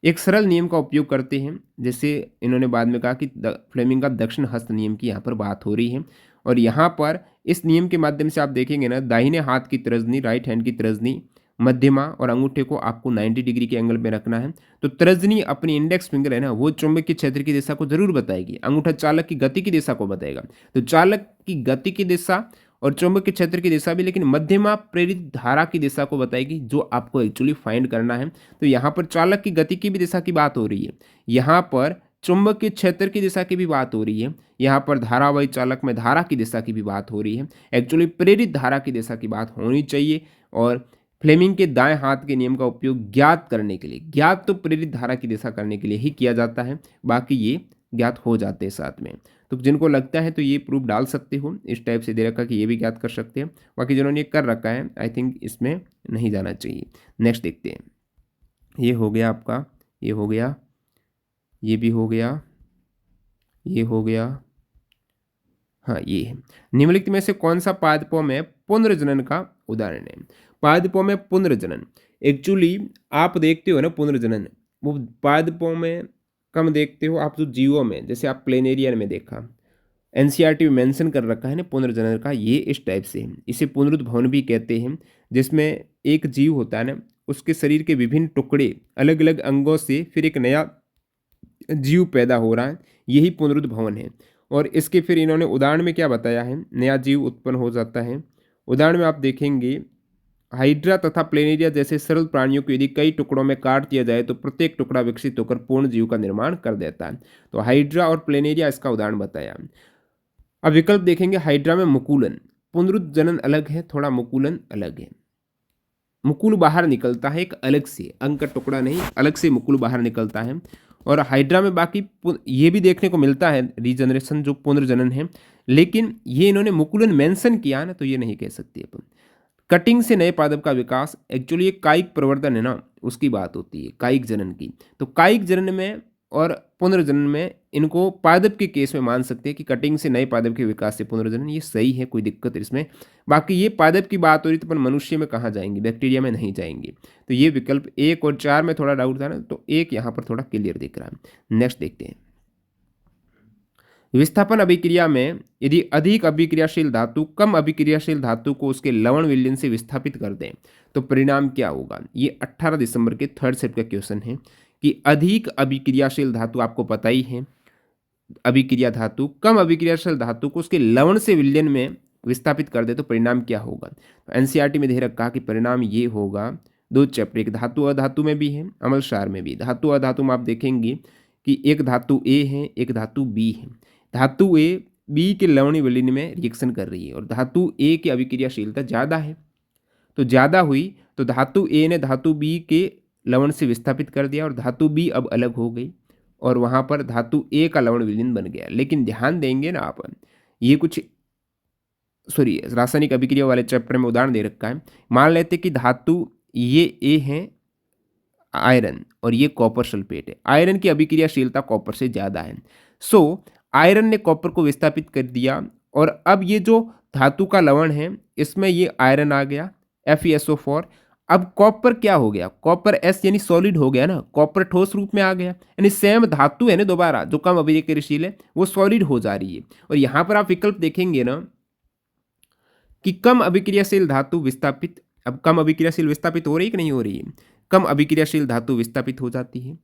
एक सरल नियम का उपयोग करते हैं, जैसे इन्होंने बाद में कहा कि फ्लेमिंग का दक्षिण हस्त नियम की यहाँ पर बात हो रही है। और यहाँ पर इस नियम के माध्यम से आप देखेंगे ना, दाहिने हाथ की तर्जनी, राइट हैंड की तर्जनी, मध्यमा और अंगूठे को आपको 90 डिग्री के एंगल में रखना है। तो तर्जनी अपनी इंडेक्स फिंगर है ना, वो चुंबकीय क्षेत्र की दिशा को जरूर बताएगी, अंगूठा चालक की गति की दिशा को बताएगा। तो चालक की गति की दिशा और चुंबकीय क्षेत्र की दिशा भी, लेकिन मध्यमा प्रेरित धारा की दिशा को बताएगी, जो आपको एक्चुअली फाइंड करना है। तो यहाँ पर चालक की गति की भी दिशा की बात हो रही है, यहाँ पर चुंबकीय क्षेत्र की दिशा की भी बात हो रही है, यहाँ पर धारावाही चालक में धारा की दिशा की भी बात हो रही है। एक्चुअली प्रेरित धारा की दिशा की बात होनी चाहिए, और फ्लेमिंग के दाएं हाथ के नियम का उपयोग ज्ञात करने के लिए, ज्ञात तो प्रेरित धारा की दिशा करने के लिए ही किया जाता है, बाकी ये ज्ञात हो जाते हैं साथ में। तो जिनको लगता है तो ये प्रूफ डाल सकते हो, इस टाइप से दे रखा कि ये भी ज्ञात कर सकते हैं। बाकी जिन्होंने ये कर रखा है आई थिंक इसमें नहीं जाना चाहिए। नेक्स्ट देखते हैं। ये हो गया आपका, ये हो गया, ये भी हो गया, ये हो गया, हाँ ये है। निम्नलिखित में से कौन सा पादपों में पुनर्जनन का उदाहरण है? पादपों में पुनर्जनन, एक्चुअली आप देखते हो ना पुनर्जनन, वो पादपों में कम देखते हो आप, तो जीवों में जैसे आप प्लेनेरियन में देखा, एनसीईआरटी में मेंशन कर रखा है ना पुनर्जनन का, ये इस टाइप से है। इसे पुनरुद्भवन भी कहते हैं, जिसमें एक जीव होता है ना, उसके शरीर के विभिन्न टुकड़े अलग अलग अंगों से फिर एक नया जीव पैदा हो रहा है, यही पुनरुद्भवन है। और इसके फिर इन्होंने उदाहरण में क्या बताया है, नया जीव उत्पन्न हो जाता है। उदाहरण में आप देखेंगे हाइड्रा तथा प्लेनेरिया जैसे सरल प्राणियों को यदि कई टुकड़ों में काट दिया जाए तो प्रत्येक टुकड़ा विकसित होकर पूर्ण जीव का निर्माण कर देता है। तो हाइड्रा और प्लेनेरिया इसका उदाहरण बताया। अब विकल्प देखेंगे, हाइड्रा में मुकुलन, पुनरुज्जनन अलग है, थोड़ा मुकुलन अलग है। मुकुल बाहर निकलता है एक अलग से, अंग का टुकड़ा नहीं, अलग से मुकुल बाहर निकलता है। और हाइड्रा में बाकी ये भी देखने को मिलता है रीजनरेशन, जो पुनर्जनन है, लेकिन ये इन्होंने मुकुलन मेंशन किया ना, तो ये नहीं कह सकते अपन। कटिंग से नए पादप का विकास, एक्चुअली ये कायिक प्रवर्धन है ना, उसकी बात होती है कायिक जनन की। तो कायिक जनन में और पुनर्जनन में इनको पादप के केस में मान सकते हैं कि कटिंग से नए पादप के विकास से पुनर्जनन, ये सही है, कोई दिक्कत इसमें। बाकी ये पादप की बात हो रही तो अपन मनुष्य में कहाँ जाएंगे, बैक्टीरिया में नहीं जाएंगे। तो ये विकल्प 1 और 4 में थोड़ा डाउट था ना, तो 1 यहाँ पर थोड़ा क्लियर दिख रहा है। नेक्स्ट देखते हैं। विस्थापन अभिक्रिया में यदि अधिक अभिक्रियाशील धातु कम अभिक्रियाशील धातु को उसके लवण विलयन से विस्थापित कर दें तो परिणाम क्या होगा? ये 18 दिसंबर के थर्ड सेट का क्वेश्चन है कि अधिक अभिक्रियाशील धातु आपको पता ही है, अभिक्रिया धातु कम अभिक्रियाशील धातु को उसके लवण से विलयन में विस्थापित कर दे तो परिणाम क्या होगा? तो एनसीईआरटी में दे रखा कि परिणाम ये होगा, 2 चैप्टर, एक धातु अधातु में भी है, अमलसार में भी। धातु अधातु में आप देखेंगे कि एक धातु ए है, एक धातु बी है। धातु ए बी के लवणीय विलीन में रिएक्शन कर रही है और धातु ए की अभिक्रियाशीलता ज़्यादा है, तो ज़्यादा हुई तो धातु ए ने धातु बी के लवण से विस्थापित कर दिया और धातु बी अब अलग हो गई और वहाँ पर धातु ए का लवण विलीन बन गया। लेकिन ध्यान देंगे ना आप, ये कुछ सॉरी रासायनिक अभिक्रिया वाले चैप्टर में उदाहरण दे रखा है। मान लेते कि धातु ये ए है आयरन और ये कॉपर सल्फेट है, आयरन की अभिक्रियाशीलता कॉपर से ज़्यादा है। सो आयरन ने कॉपर को विस्थापित कर दिया और अब ये जो धातु का लवण है इसमें ये आयरन आ गया FeSO4। अब कॉपर क्या हो गया, कॉपर एस यानी सॉलिड हो गया ना, कॉपर ठोस रूप में आ गया, यानी सेम धातु है ना, दोबारा जो कम अभिक्रियाशील है वो सॉलिड हो जा रही है। और यहाँ पर आप विकल्प देखेंगे ना कि कम अभिक्रियाशील धातु विस्थापित, अब कम अभिक्रियाशील विस्थापित हो रही है कि नहीं हो रही है? कम अभिक्रियाशील धातु विस्थापित हो जाती है।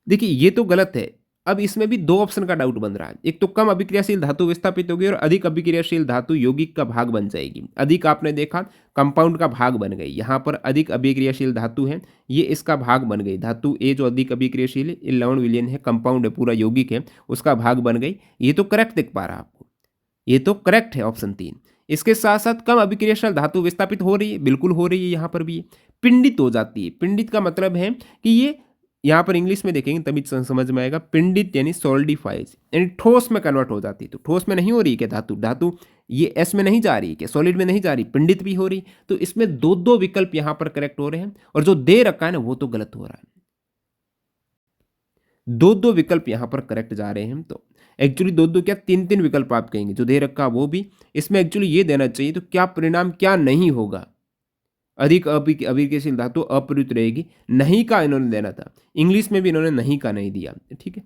देखिए ये तो गलत है। अब इसमें भी 2 ऑप्शन का डाउट बन रहा है, एक तो कम अभिक्रियाशील धातु विस्थापित होगी और अधिक अभिक्रियाशील धातु यौगिक का भाग बन जाएगी। अधिक आपने देखा कंपाउंड का भाग बन गई, यहाँ पर अधिक अभिक्रियाशील धातु है, ये इसका भाग बन गई। धातु ए जो अधिक अभिक्रियाशील है, ये लवण विलयन है, कंपाउंड है, पूरा यौगिक है, उसका भाग बन गई। ये तो करेक्ट दिख पा रहा है आपको, ये तो करेक्ट है ऑप्शन 3। इसके साथ साथ कम अभिक्रियाशील धातु विस्थापित हो रही है, बिल्कुल हो रही है, यहाँ पर भी पिंडित हो जाती है। पिंडित का मतलब है कि ये यहाँ पर इंग्लिश में देखेंगे तभी समझ में आएगा, पिंडित यानी सॉलिडिफाइज, यानी ठोस में कन्वर्ट हो जाती है। तो ठोस में नहीं हो रही क्या धातु, धातु ये एस में नहीं जा रही क्या, सॉलिड में नहीं जा रही, पिंडित भी हो रही। तो इसमें 2 विकल्प यहाँ पर करेक्ट हो रहे हैं और जो दे रखा है ना वो तो गलत हो रहा है। 2 विकल्प यहाँ पर करेक्ट जा रहे हैं। तो एक्चुअली 2 क्या 3 विकल्प आप कहेंगे, जो दे रखा वो भी, इसमें एक्चुअली ये देना चाहिए तो क्या परिणाम क्या नहीं होगा। अधिक अभिक्रियाशील धातु अप्रयुक्त रहेगी, नहीं का इन्होंने देना था, इंग्लिश में भी इन्होंने नहीं का नहीं दिया, ठीक है।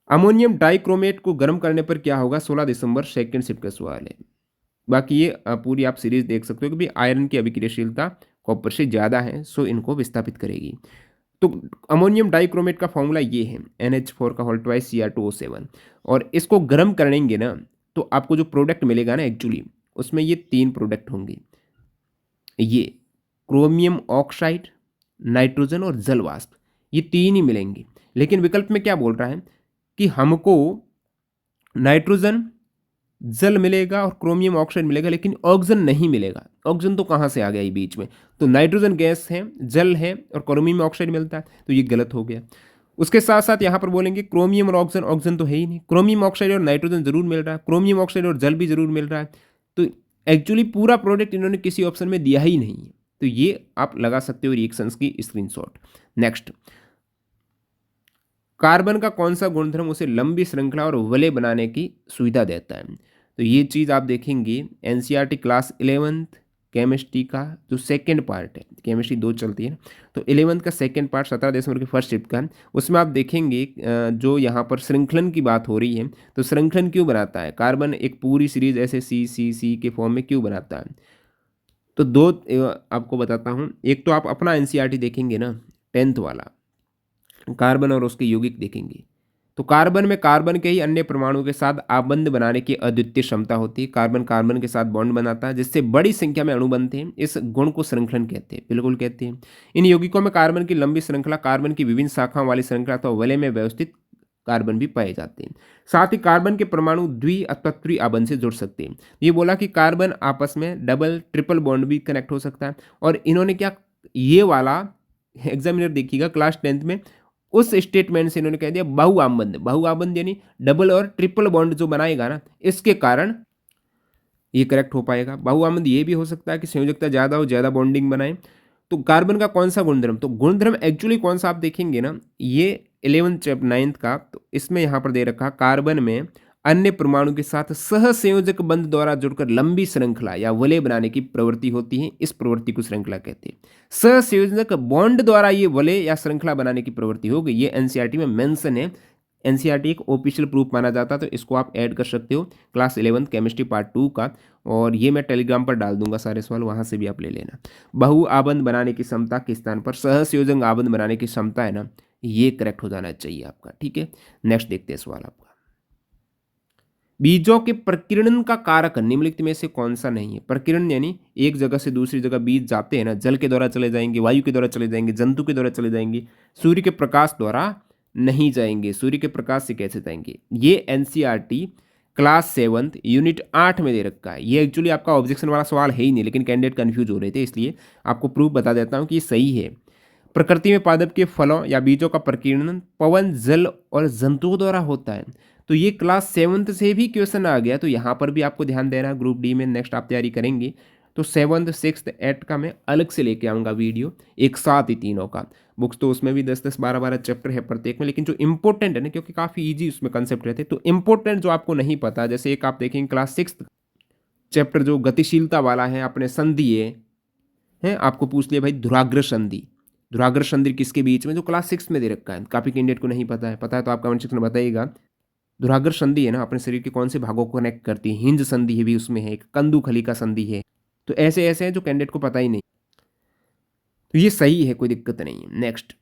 अमोनियम डाइक्रोमेट को गर्म करने पर क्या होगा, 16 दिसंबर सेकंड शिफ्ट का सवाल है। बाकी ये पूरी आप सीरीज देख सकते हो कि भाई आयरन की अभिक्रियाशीलता कॉपर से ज़्यादा है, सो इनको विस्थापित करेगी। तो अमोनियम डाइक्रोमेट का फॉर्मूला ये है NH4 का होल ट्वाइस Cr2O7, और इसको गर्म करेंगे ना तो आपको जो प्रोडक्ट मिलेगा ना एक्चुअली उसमें ये 3 प्रोडक्ट होंगे, ये क्रोमियम ऑक्साइड, नाइट्रोजन और जल वाष्प, ये 3 ही मिलेंगे। लेकिन विकल्प में क्या बोल रहा है कि हमको नाइट्रोजन जल मिलेगा और क्रोमियम ऑक्साइड मिलेगा, लेकिन ऑक्सीजन नहीं मिलेगा। ऑक्सीजन तो कहाँ से आ गया ये बीच में? तो नाइट्रोजन गैस है, जल है और क्रोमियम ऑक्साइड मिलता है, तो ये गलत हो गया। उसके साथ साथ यहाँ पर बोलेंगे क्रोमियम और ऑक्सीजन, ऑक्सीजन तो है ही नहीं, क्रोमियम ऑक्साइड और नाइट्रोजन जरूर मिल रहा है, क्रोमियम ऑक्साइड और जल भी जरूर मिल रहा है। तो एक्चुअली पूरा प्रोडक्ट इन्होंने किसी ऑप्शन में दिया ही नहीं है। तो ये आप लगा सकते हो रिएक्शंस की स्क्रीनशॉट। नेक्स्ट, कार्बन का कौन सा गुणधर्म उसे लंबी श्रृंखला और वलय बनाने की सुविधा देता है? तो ये चीज़ आप देखेंगे एनसीईआरटी क्लास 11th केमिस्ट्री का जो सेकंड पार्ट है, केमिस्ट्री 2 चलती है ना, तो 11th का सेकंड पार्ट 17 दिसंबर के फर्स्ट शिफ्ट का है। उसमें आप देखेंगे जो यहाँ पर श्रृंखलन की बात हो रही है, तो श्रृंखलन क्यों बनाता है कार्बन, एक पूरी सीरीज ऐसे सी सी सी के फॉर्म में क्यों बनाता है? तो दो आपको बताता हूँ। एक तो आप अपना एनसीईआरटी देखेंगे ना 10th वाला, कार्बन और उसके यौगिक देखेंगे, तो कार्बन में कार्बन के ही अन्य परमाणु के साथ आबंध बनाने की अद्वितीय क्षमता होती है। कार्बन कार्बन के साथ बॉन्ड बनाता है जिससे बड़ी संख्या में अणु बनते हैं। इस गुण को श्रृंखलन कहते हैं, बिल्कुल कहते हैं। इन यौगिकों में कार्बन की लंबी श्रृंखला, कार्बन की विभिन्न शाखाओं वाली श्रृंखला तो वलय में व्यवस्थित कार्बन भी पाए जाते हैं। साथ ही कार्बन के परमाणु द्वि अथवा त्रि आबंध से जुड़ सकते हैं। ये बोला कि कार्बन आपस में डबल ट्रिपल बॉन्ड भी कनेक्ट हो सकता है। और इन्होंने क्या, ये वाला एग्जामिनर देखिएगा क्लास 10th में उस स्टेटमेंट से इन्होंने कह दिया बहुआबंध, बहुआबंध यानी डबल और ट्रिपल बॉन्ड जो बनाएगा ना, इसके कारण ये करेक्ट हो पाएगा। बहुआबंध ये भी हो सकता है कि संयोजकता ज़्यादा हो, ज़्यादा बॉन्डिंग बनाए। तो कार्बन का कौन सा गुणधर्म, तो गुणधर्म एक्चुअली कौन सा आप देखेंगे ना, ये 11th चैप्टर 9th का, तो इसमें यहाँ पर दे रखा कार्बन में अन्य परमाणु के साथ सहसंयोजक बंध द्वारा जुड़कर लंबी श्रृंखला या वलय बनाने की प्रवृत्ति होती है। इस प्रवृत्ति को श्रृंखला कहते हैं। सहसंयोजक बॉन्ड द्वारा ये वलय या श्रृंखला बनाने की प्रवृत्ति होगी, ये एनसीईआरटी में मेंशन है। एनसीईआरटी एक ऑफिशियल प्रूफ माना जाता है, तो इसको आप ऐड कर सकते हो क्लास 11th केमिस्ट्री पार्ट 2 का। और ये मैं टेलीग्राम पर डाल दूंगा सारे सवाल, वहां से भी आप ले लेना। बहु आबंध बनाने की क्षमता के स्थान पर सहसंयोजक आबंध बनाने की क्षमता है ना, ये करेक्ट हो जाना चाहिए आपका। ठीक है, नेक्स्ट देखते हैं सवाल आपका। बीजों के प्रकीर्णन का कारक निम्नलिखित में से कौन सा नहीं है? प्रकीर्णन यानी एक जगह से दूसरी जगह बीज जाते हैं ना, जल के द्वारा चले जाएंगे, वायु के द्वारा चले जाएंगे, जंतु के द्वारा चले जाएंगे, सूर्य के प्रकाश द्वारा नहीं जाएंगे। सूर्य के प्रकाश से कैसे जाएंगे? ये एनसीईआरटी क्लास 7th यूनिट 8 में दे रखा है। ये एक्चुअली आपका ऑब्जेक्शन वाला सवाल है ही नहीं, लेकिन कैंडिडेट कंफ्यूज हो रहे थे, इसलिए आपको प्रूफ बता देता हूँ कि ये सही है। प्रकृति में पादप के फलों या बीजों का प्रकीर्णन पवन, जल और जंतुओं द्वारा होता है। तो ये क्लास 7th से भी क्वेश्चन आ गया, तो यहाँ पर भी आपको ध्यान देना है। ग्रुप डी में नेक्स्ट आप तैयारी करेंगे तो 7th 6th 8th का मैं अलग से लेके आऊँगा वीडियो, एक साथ ही तीनों का। बुक्स तो उसमें भी 10-10 12-12 चैप्टर है प्रत्येक में, लेकिन जो इंपॉर्टेंट है ना, क्योंकि काफ़ी ईजी उसमें कंसेप्ट रहते हैं, तो इंपॉर्टेंट जो आपको नहीं पता, जैसे एक आप देखेंगे क्लास 6th चैप्टर जो गतिशीलता वाला है, अपने संधि है, आपको पूछ लिया भाई धुराग्र संधि, धुराग्र संधि किसके बीच में, जो क्लास 6 में दे रखा है। काफ़ी कैंडिडेट को नहीं पता है, पता है तो आप कमेंट सेक्शन में बताइएगा। धुराग्र संधि है ना, अपने शरीर के कौन से भागों को कनेक्ट करती है, हिंज संधि है भी उसमें है, एक कंदु खलिका संधि है। तो ऐसे ऐसे हैं जो कैंडिडेट को पता ही नहीं, तो ये सही है, कोई दिक्कत नहीं है। नेक्स्ट,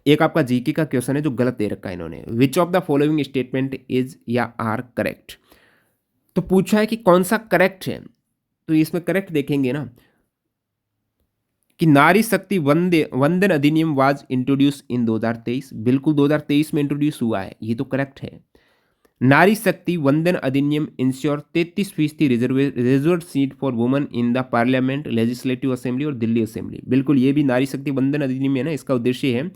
एक आपका जीके का क्वेश्चन है जो गलत दे रखा है इन्होंने। Which of the following statement is या आर करेक्ट? तो पूछा है कि कौन सा करेक्ट है, तो इसमें करेक्ट देखेंगे ना कि नारी शक्ति वंदन अधिनियम वाज इंट्रोड्यूस इन 2023। बिल्कुल 2023 में इंट्रोड्यूस हुआ है, ये तो करेक्ट है। नारी शक्ति वंदन अधिनियम ensure 33% reserve seat for women in the parliament, legislative assembly और दिल्ली असेंबली। बिल्कुल, ये भी नारी शक्ति वंदन अधिनियम है ना, इसका उद्देश्य है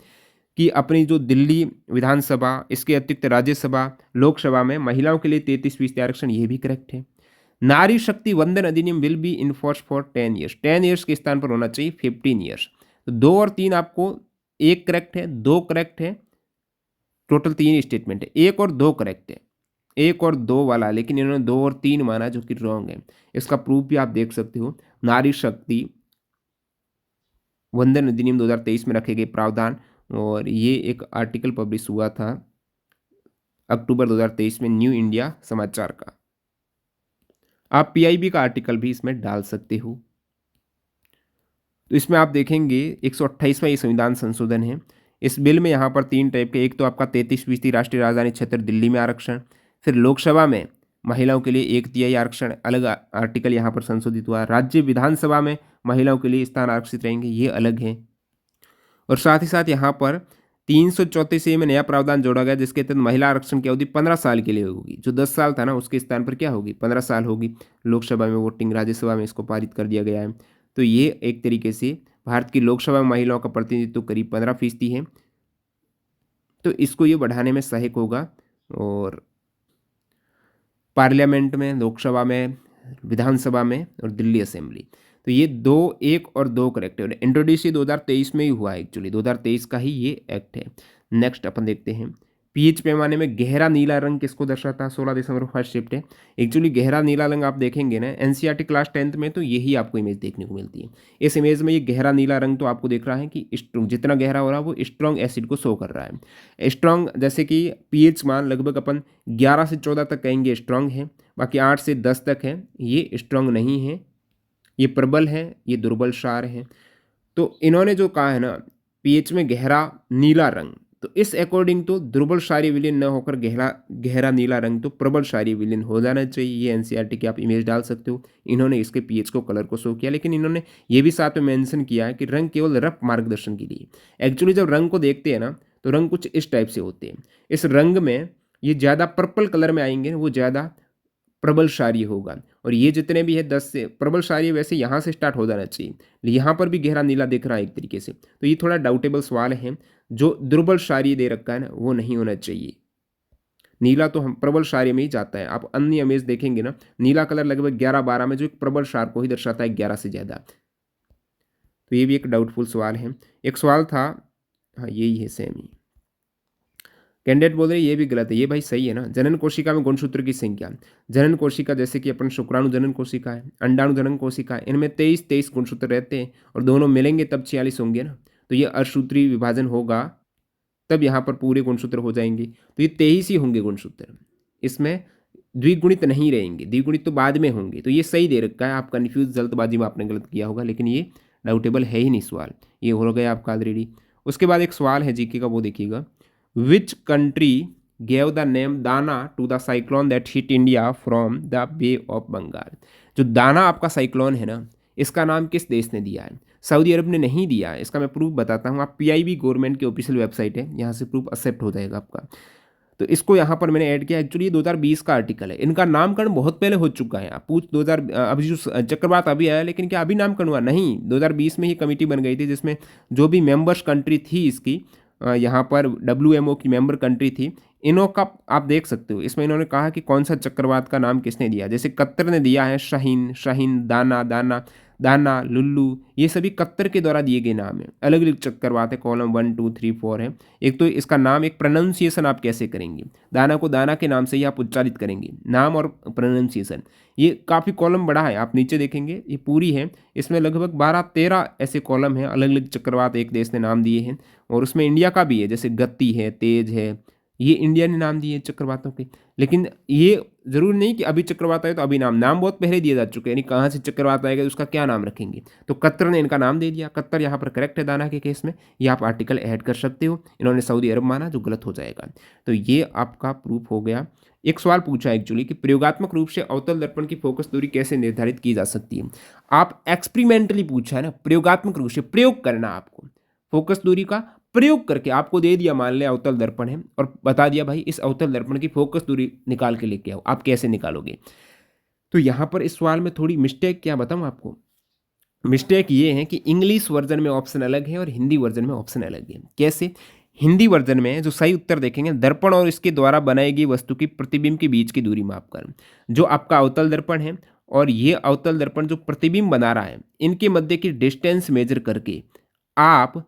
कि अपनी जो दिल्ली विधानसभा, इसके अतिरिक्त राज्यसभा, लोकसभा में महिलाओं के लिए 33% आरक्षण, ये भी करेक्ट है। नारी शक्ति वंदन अधिनियम will be in force for 10 years, 10 years के स्थान पर होना चाहिए 15 ईयर्स। तो 2 और 3 आपको, एक करेक्ट है, 2 करेक्ट है, टोटल 3 स्टेटमेंट है, 1 और 2 करेक्ट है, 1 और 2 वाला, लेकिन इन्होंने 2 और 3 माना जो कि रॉन्ग है। इसका प्रूफ भी आप देख सकते हो, नारी शक्ति वंदन अधिनियम 2023 में रखे गए प्रावधान, और ये एक आर्टिकल पब्लिश हुआ था अक्टूबर 2023 में न्यू इंडिया समाचार का। आप पीआईबी का आर्टिकल भी इसमें डाल सकते हो। तो इसमें आप देखेंगे 128वां ये संविधान संशोधन है। इस बिल में यहाँ पर 3 टाइप के, एक तो आपका 33% राष्ट्रीय राजधानी क्षेत्र दिल्ली में आरक्षण, फिर लोकसभा में महिलाओं के लिए 1/3 आरक्षण, अलग आर्टिकल यहाँ पर संशोधित हुआ। राज्य विधानसभा में महिलाओं के लिए स्थान आरक्षित रहेंगे, ये अलग है। और साथ ही साथ यहाँ पर 334 में नया प्रावधान जोड़ा गया जिसके तहत महिला आरक्षण की अवधि 15 साल के लिए होगी। जो 10 साल था ना उसके स्थान पर क्या होगी, 15 साल होगी। लोकसभा में वोटिंग, राज्यसभा में इसको पारित कर दिया गया है। तो ये एक तरीके से भारत की लोकसभा में महिलाओं का प्रतिनिधित्व करीब 15% है, तो इसको ये बढ़ाने में सहायक होगा। और पार्लियामेंट में, लोकसभा में, विधानसभा में और दिल्ली असेंबली, तो ये 2, 1 और 2 करेक्ट है। इंट्रोड्यूस ये 2023 में ही हुआ है, एक्चुअली 2023 का ही ये एक्ट है। नेक्स्ट अपन देखते हैं, पीएच पैमाने में गहरा नीला रंग किसको दर्शाता है? 16 दिसंबर फर्स्ट शिफ्ट है। एक्चुअली गहरा नीला रंग आप देखेंगे ना एनसीईआरटी क्लास 10th में, तो यही आपको इमेज देखने को मिलती है। इस इमेज में ये गहरा नीला रंग तो आपको दिख रहा है कि स्ट्रॉन्ग, जितना गहरा हो रहा है वो स्ट्रॉन्ग एसिड को शो कर रहा है। स्ट्रॉन्ग जैसे कि पीएच मान लगभग अपन 11 से 14 तक कहेंगे स्ट्रॉन्ग है, बाकी 8 से 10 तक है ये स्ट्रॉन्ग नहीं है, ये प्रबल है, ये दुर्बल क्षार है। तो इन्होंने जो कहा है ना पीएच में गहरा नीला रंग, तो इस अकॉर्डिंग तो दुर्बल क्षारीय विलीन न होकर गहरा नीला रंग तो प्रबल क्षारीय विलीन हो जाना चाहिए। ये एनसीईआरटी की आप इमेज डाल सकते हो। इन्होंने इसके पीएच को, कलर को शो किया, लेकिन इन्होंने ये भी साथ में मेंशन किया है कि रंग केवल रफ मार्गदर्शन के लिए। एक्चुअली जब रंग को देखते हैं ना तो रंग कुछ इस टाइप से होते हैं। इस रंग में ये ज़्यादा पर्पल कलर में आएंगे, वो ज़्यादा प्रबल क्षारीय होगा। और ये जितने भी है 10 से प्रबल क्षारीय वैसे यहाँ से स्टार्ट हो जाना चाहिए, यहाँ पर भी गहरा नीला दिख रहा है एक तरीके से। तो ये थोड़ा डाउटेबल सवाल है। जो दुर्बल क्षारीय दे रखा है ना वो नहीं होना चाहिए। नीला तो हम प्रबल क्षारीय में ही जाता है। आप अन्य इमेज देखेंगे ना नीला कलर लगभग 11-12 में, जो एक प्रबल क्षार को ही दर्शाता है 11 से ज़्यादा। तो ये भी एक डाउटफुल सवाल है। एक सवाल था, हाँ यही है सेम ही। कैंडिडेट बोल रहे ये भी गलत है, ये भाई सही है ना। जनन कोशिका में गुणसूत्र की संख्या, जनन कोशिका जैसे कि अपन शुक्राणु जनन कोशिका है, अंडाणु जनन कोशिका है, इनमें 23 गुणसूत्र रहते हैं और दोनों मिलेंगे तब 46 होंगे ना। तो ये असूत्री विभाजन होगा तब यहाँ पर पूरे गुणसूत्र हो जाएंगे। तो ये 23 ही होंगे गुणसूत्र, इसमें द्विगुणित नहीं रहेंगे, द्विगुणित तो बाद में होंगे। तो ये सही दे रखा है, आप कन्फ्यूज, जल्दबाजी में आपने गलत किया होगा, लेकिन ये डाउटेबल है ही नहीं सवाल, ये हो गया आपका ऑलरेडी। उसके बाद एक सवाल है जीके का, वो देखिएगा। Which country gave the name दाना to the cyclone that hit India from the Bay of Bengal? जो दाना आपका साइक्लोन है ना, इसका नाम किस देश ने दिया है? सऊदी अरब ने नहीं दिया है। इसका मैं प्रूफ बताता हूँ। आप पीआईबी गवर्नमेंट की ऑफिशियल वेबसाइट है, यहाँ से प्रूफ एक्सेप्ट हो जाएगा आपका। तो इसको यहाँ पर मैंने ऐड किया। एक्चुअली 2020 का आर्टिकल है, इनका नामकरण बहुत पहले हो चुका है। आप पूछ 2000 अभी जो चक्रवात अभी आया, लेकिन क्या अभी नामकरण हुआ? नहीं, 2020 में ही कमेटी बन गई थी जिसमें जो भी मेंबर्स कंट्री थी इसकी, यहाँ पर WMO की मेंबर कंट्री थी, इनों का आप देख सकते हो। इसमें इन्होंने कहा कि कौन सा चक्रवात का नाम किसने दिया। जैसे कतर ने दिया है शाहीन, शाहीन, दाना, दाना, दाना, लुल्लू, ये सभी कतर के द्वारा दिए गए नाम हैं। अलग अलग चक्रवात है, कॉलम 1 2 3 4 है। एक तो इसका नाम, एक प्रोनाउंसिएशन आप कैसे करेंगे, दाना को दाना के नाम से ही आप उच्चारित करेंगे, नाम और प्रोनाउंसिएशन। ये काफ़ी कॉलम बड़ा है, आप नीचे देखेंगे ये पूरी है, इसमें लगभग 12-13 ऐसे कॉलम हैं, अलग अलग चक्रवात एक देश ने नाम दिए हैं। और उसमें इंडिया का भी है, जैसे गति है, तेज है, ये इंडिया ने नाम दिए चक्रवातों के। लेकिन ये जरूरी नहीं कि अभी चक्रवात आए तो अभी नाम बहुत पहले दिए जा चुके हैं, यानी कहाँ से चक्रवात आएगा उसका क्या नाम रखेंगे। तो कतर ने इनका नाम दे दिया, कतर यहाँ पर करेक्ट है दाना के केस में। ये आप आर्टिकल ऐड कर सकते हो। इन्होंने सऊदी अरब माना, जो गलत हो जाएगा। तो ये आपका प्रूफ हो गया। एक सवाल पूछा एक्चुअली कि प्रयोगात्मक रूप से अवतल दर्पण की फोकस दूरी कैसे निर्धारित की जा सकती है। आप एक्सपेरिमेंटली पूछा है ना, प्रयोगात्मक रूप से प्रयोग करना आपको, फोकस दूरी का प्रयोग करके आपको दे दिया, मान लिया अवतल दर्पण है और बता दिया भाई इस अवतल दर्पण की फोकस दूरी निकाल के लेके आओ। आप कैसे निकालोगे? तो यहाँ पर इस सवाल में थोड़ी मिस्टेक, क्या बताऊँ आपको, मिस्टेक ये है कि इंग्लिश वर्जन में ऑप्शन अलग है और हिंदी वर्जन में ऑप्शन अलग है। कैसे? हिंदी वर्जन में जो सही उत्तर देखेंगे, दर्पण और इसके द्वारा बनाई गई वस्तु की प्रतिबिंब के बीच की दूरी मापकर। जो आपका अवतल दर्पण है और ये अवतल दर्पण जो प्रतिबिंब बना रहा है, इनके मध्य की डिस्टेंस मेजर करके आप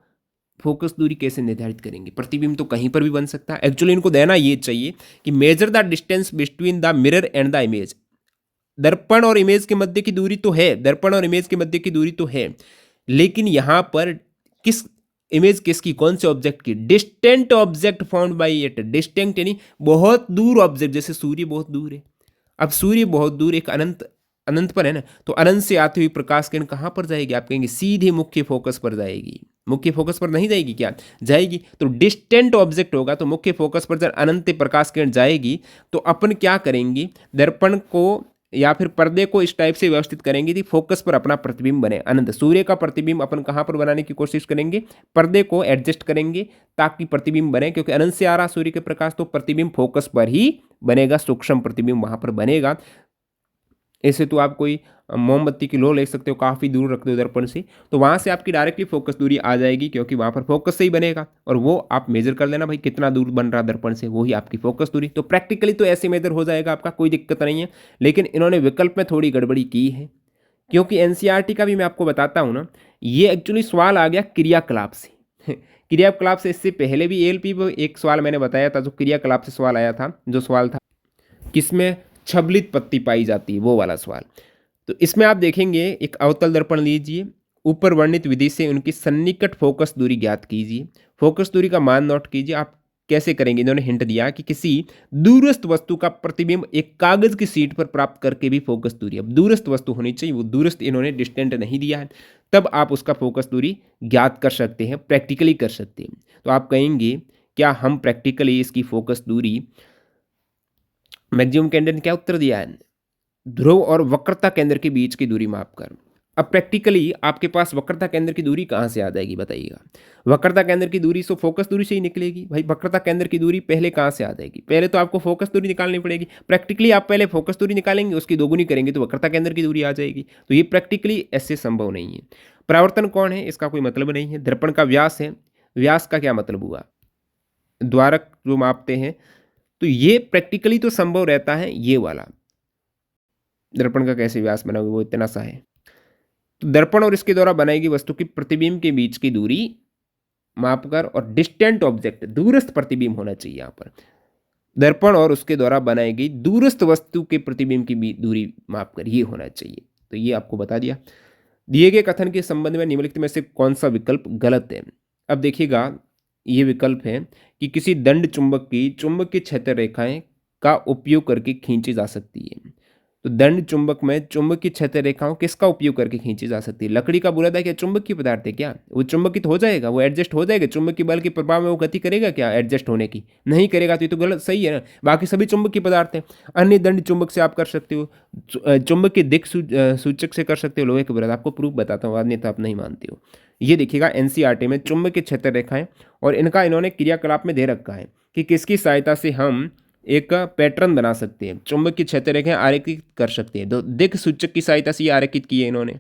फोकस दूरी कैसे निर्धारित करेंगे। प्रतिबिंब तो कहीं पर भी बन सकता है। एक्चुअली इनको देना ये चाहिए कि measure the distance between the mirror and the image. दर्पण और इमेज के मध्य की दूरी तो है, दर्पण और इमेज के मध्य की दूरी तो है, लेकिन यहां पर किस इमेज किसकी, कौन से ऑब्जेक्ट की? Distant object found by it. Distant यानी बहुत दूर ऑब्जेक्ट, जैसे सूर्य बहुत दूर है। अब सूर्य बहुत दूर एक अनंत पर है ना, तो अनंत से आती हुई प्रकाश किरण कहाँ पर जाएगी? आप कहेंगे सीधे मुख्य फोकस पर जाएगी। मुख्य फोकस पर नहीं जाएगी क्या? जाएगी। तो डिस्टेंट ऑब्जेक्ट होगा, तो मुख्य फोकस पर जब अनंत प्रकाश किरण जाएगी तो अपन क्या करेंगे, दर्पण को या फिर पर्दे को इस टाइप से व्यवस्थित करेंगे कि फोकस पर अपना प्रतिबिंब बने। अनंत सूर्य का प्रतिबिंब अपन कहाँ पर बनाने की कोशिश करेंगे, पर्दे को एडजस्ट करेंगे ताकि प्रतिबिंब बने, क्योंकि अनंत से आ रहा सूर्य के प्रकाश, तो प्रतिबिंब फोकस पर ही बनेगा, सूक्ष्म प्रतिबिंब वहां पर बनेगा। ऐसे तो आप कोई मोमबत्ती की लो ले सकते हो, काफ़ी दूर रख दो दर्पण से, तो वहाँ से आपकी डायरेक्टली फोकस दूरी आ जाएगी, क्योंकि वहाँ पर फोकस से ही बनेगा, और वो आप मेजर कर लेना भाई कितना दूर बन रहा दर्पण से, वही आपकी फोकस दूरी। तो प्रैक्टिकली तो ऐसे मेजर हो जाएगा आपका, कोई दिक्कत नहीं है। लेकिन इन्होंने विकल्प में थोड़ी गड़बड़ी की है, क्योंकि एनसीईआरटी का भी मैं आपको बताता हूँ ना, ये एक्चुअली सवाल आ गया क्रियाकलाप से। क्रियाकलाप से इससे पहले भी एएलपी में एक सवाल मैंने बताया था, जो क्रियाकलाप से सवाल आया था, जो सवाल था किसमें छबलित पत्ती पाई जाती है, वो वाला सवाल। तो इसमें आप देखेंगे, एक अवतल दर्पण लीजिए, ऊपर वर्णित विधि से उनकी सन्निकट फोकस दूरी ज्ञात कीजिए, फोकस दूरी का मान नोट कीजिए। आप कैसे करेंगे, इन्होंने हिंट दिया कि किसी दूरस्थ वस्तु का प्रतिबिंब एक कागज की सीट पर प्राप्त करके भी फोकस दूरी, अब दूरस्थ वस्तु होनी चाहिए, वो दूरस्थ इन्होंने डिस्टेंट नहीं दिया है, तब आप उसका फोकस दूरी ज्ञात कर सकते हैं, प्रैक्टिकली कर सकते हैं। तो आप कहेंगे क्या हम प्रैक्टिकली इसकी फोकस दूरी, मैक्सिमम कैंडिडेट ने क्या उत्तर दिया है, ध्रुव और वक्रता केंद्र के बीच की दूरी माप कर। अब प्रैक्टिकली आपके पास वक्रता केंद्र की दूरी कहाँ से आ जाएगी बताइएगा। वक्रता केंद्र की दूरी सो फोकस दूरी से ही निकलेगी भाई। वक्रता केंद्र की दूरी पहले कहाँ से आ जाएगी, पहले तो आपको फोकस दूरी निकालनी पड़ेगी। प्रैक्टिकली आप पहले फोकस दूरी निकालेंगे, उसकी दोगुनी करेंगे तो वक्रता केंद्र की दूरी आ जाएगी। तो ये प्रैक्टिकली ऐसे संभव नहीं है। परावर्तन कौन है, इसका कोई मतलब नहीं है। दर्पण का व्यास है, व्यास का क्या मतलब हुआ, द्वारक जो मापते हैं, तो ये प्रैक्टिकली तो संभव रहता है। ये वाला दर्पण का कैसे व्यास बनाओगे, वो इतना सा है। तो दर्पण और इसके द्वारा बनाई गई वस्तु की प्रतिबिंब के बीच की दूरी मापकर, और डिस्टेंट ऑब्जेक्ट दूरस्थ प्रतिबिंब होना चाहिए यहाँ पर। दर्पण और उसके द्वारा बनाई गई दूरस्थ वस्तु के प्रतिबिंब की दूरी मापकर, ये होना चाहिए। तो ये आपको बता दिया। दिए गए कथन के संबंध में निम्नलिखित में से कौन सा विकल्प गलत है। अब देखिएगा, ये विकल्प है कि किसी दंड चुंबक की चुंबकीय क्षेत्र रेखाएं का उपयोग करके खींची जा सकती है। तो दंड चुंबक में चुंबकीय क्षेत्र रेखाओं किसका उपयोग करके खींची जा सकती है। लकड़ी का बुरादा क्या चुंबकीय पदार्थ है क्या, वो चुंबकित हो जाएगा, वो एडजस्ट हो जाएगा, चुंबकीय बल के प्रभाव में वो गति करेगा क्या एडजस्ट होने की, नहीं करेगा। तो ये तो गलत, सही है ना। बाकी सभी चुंबकीय पदार्थ हैं। अन्य दंड चुंबक से आप कर सकते हो, चुंबकीय दिक् सूचक से कर सकते हो, लोहे के बुरादा। आपको प्रूफ बताता हूँ, अन्यथा आप नहीं मानते हो। ये देखिएगा एनसीईआरटी में चुंबकीय क्षेत्र रेखाएं, और इनका इन्होंने क्रियाकलाप में दे रखा है कि किसकी सहायता से हम एक पैटर्न बना सकते हैं, चुंबकीय क्षेत्र रेखाएं आरेखित कर सकते हैं। तो दिक् सूचक की सहायता से ये आरेखित किए इन्होंने।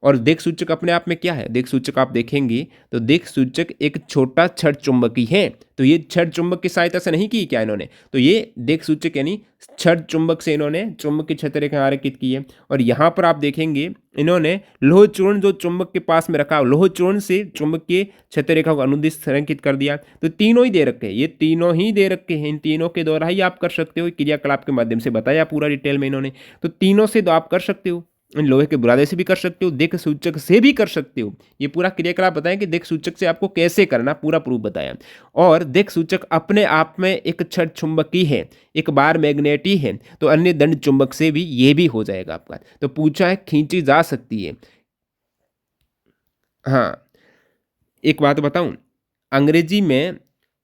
और दिक् सूचक अपने आप में क्या है, दिक् सूचक आप देखेंगे तो दिक् सूचक एक छोटा छड़ चुंबकी है। तो ये छड़ चुंबक की सहायता से नहीं की क्या इन्होंने, तो ये दिक् सूचक यानी छड़ चुंबक से इन्होंने चुंबकीय क्षेत्र रेखा आरेखित की है। और यहाँ पर आप देखेंगे इन्होंने लोह चूर्ण जो चुंबक के पास में रखा, लोह चूर्ण से चुंबकीय क्षेत्र रेखा को अनुदिश संरेखित कर दिया। तो तीनों ही दे रखे हैं, ये तीनों ही दे रखे हैं, इन तीनों के द्वारा ही आप कर सकते हो। क्रियाकलाप के माध्यम से बताया पूरा डिटेल में इन्होंने, तो तीनों से तो आप कर सकते हो। लोहे के बुरादे से भी कर सकते हो, दिक् सूचक से भी कर सकते हो। ये पूरा क्रियाकलाप बताएं कि दिक् सूचक से आपको कैसे करना, पूरा प्रूफ बताया। और दिक् सूचक अपने आप में एक छड़ चुंबकी है, एक बार मैग्नेटी है, तो अन्य दंड चुंबक से भी ये भी हो जाएगा आपका। तो पूछा है खींची जा सकती है। हाँ, एक बात बताऊं, अंग्रेजी में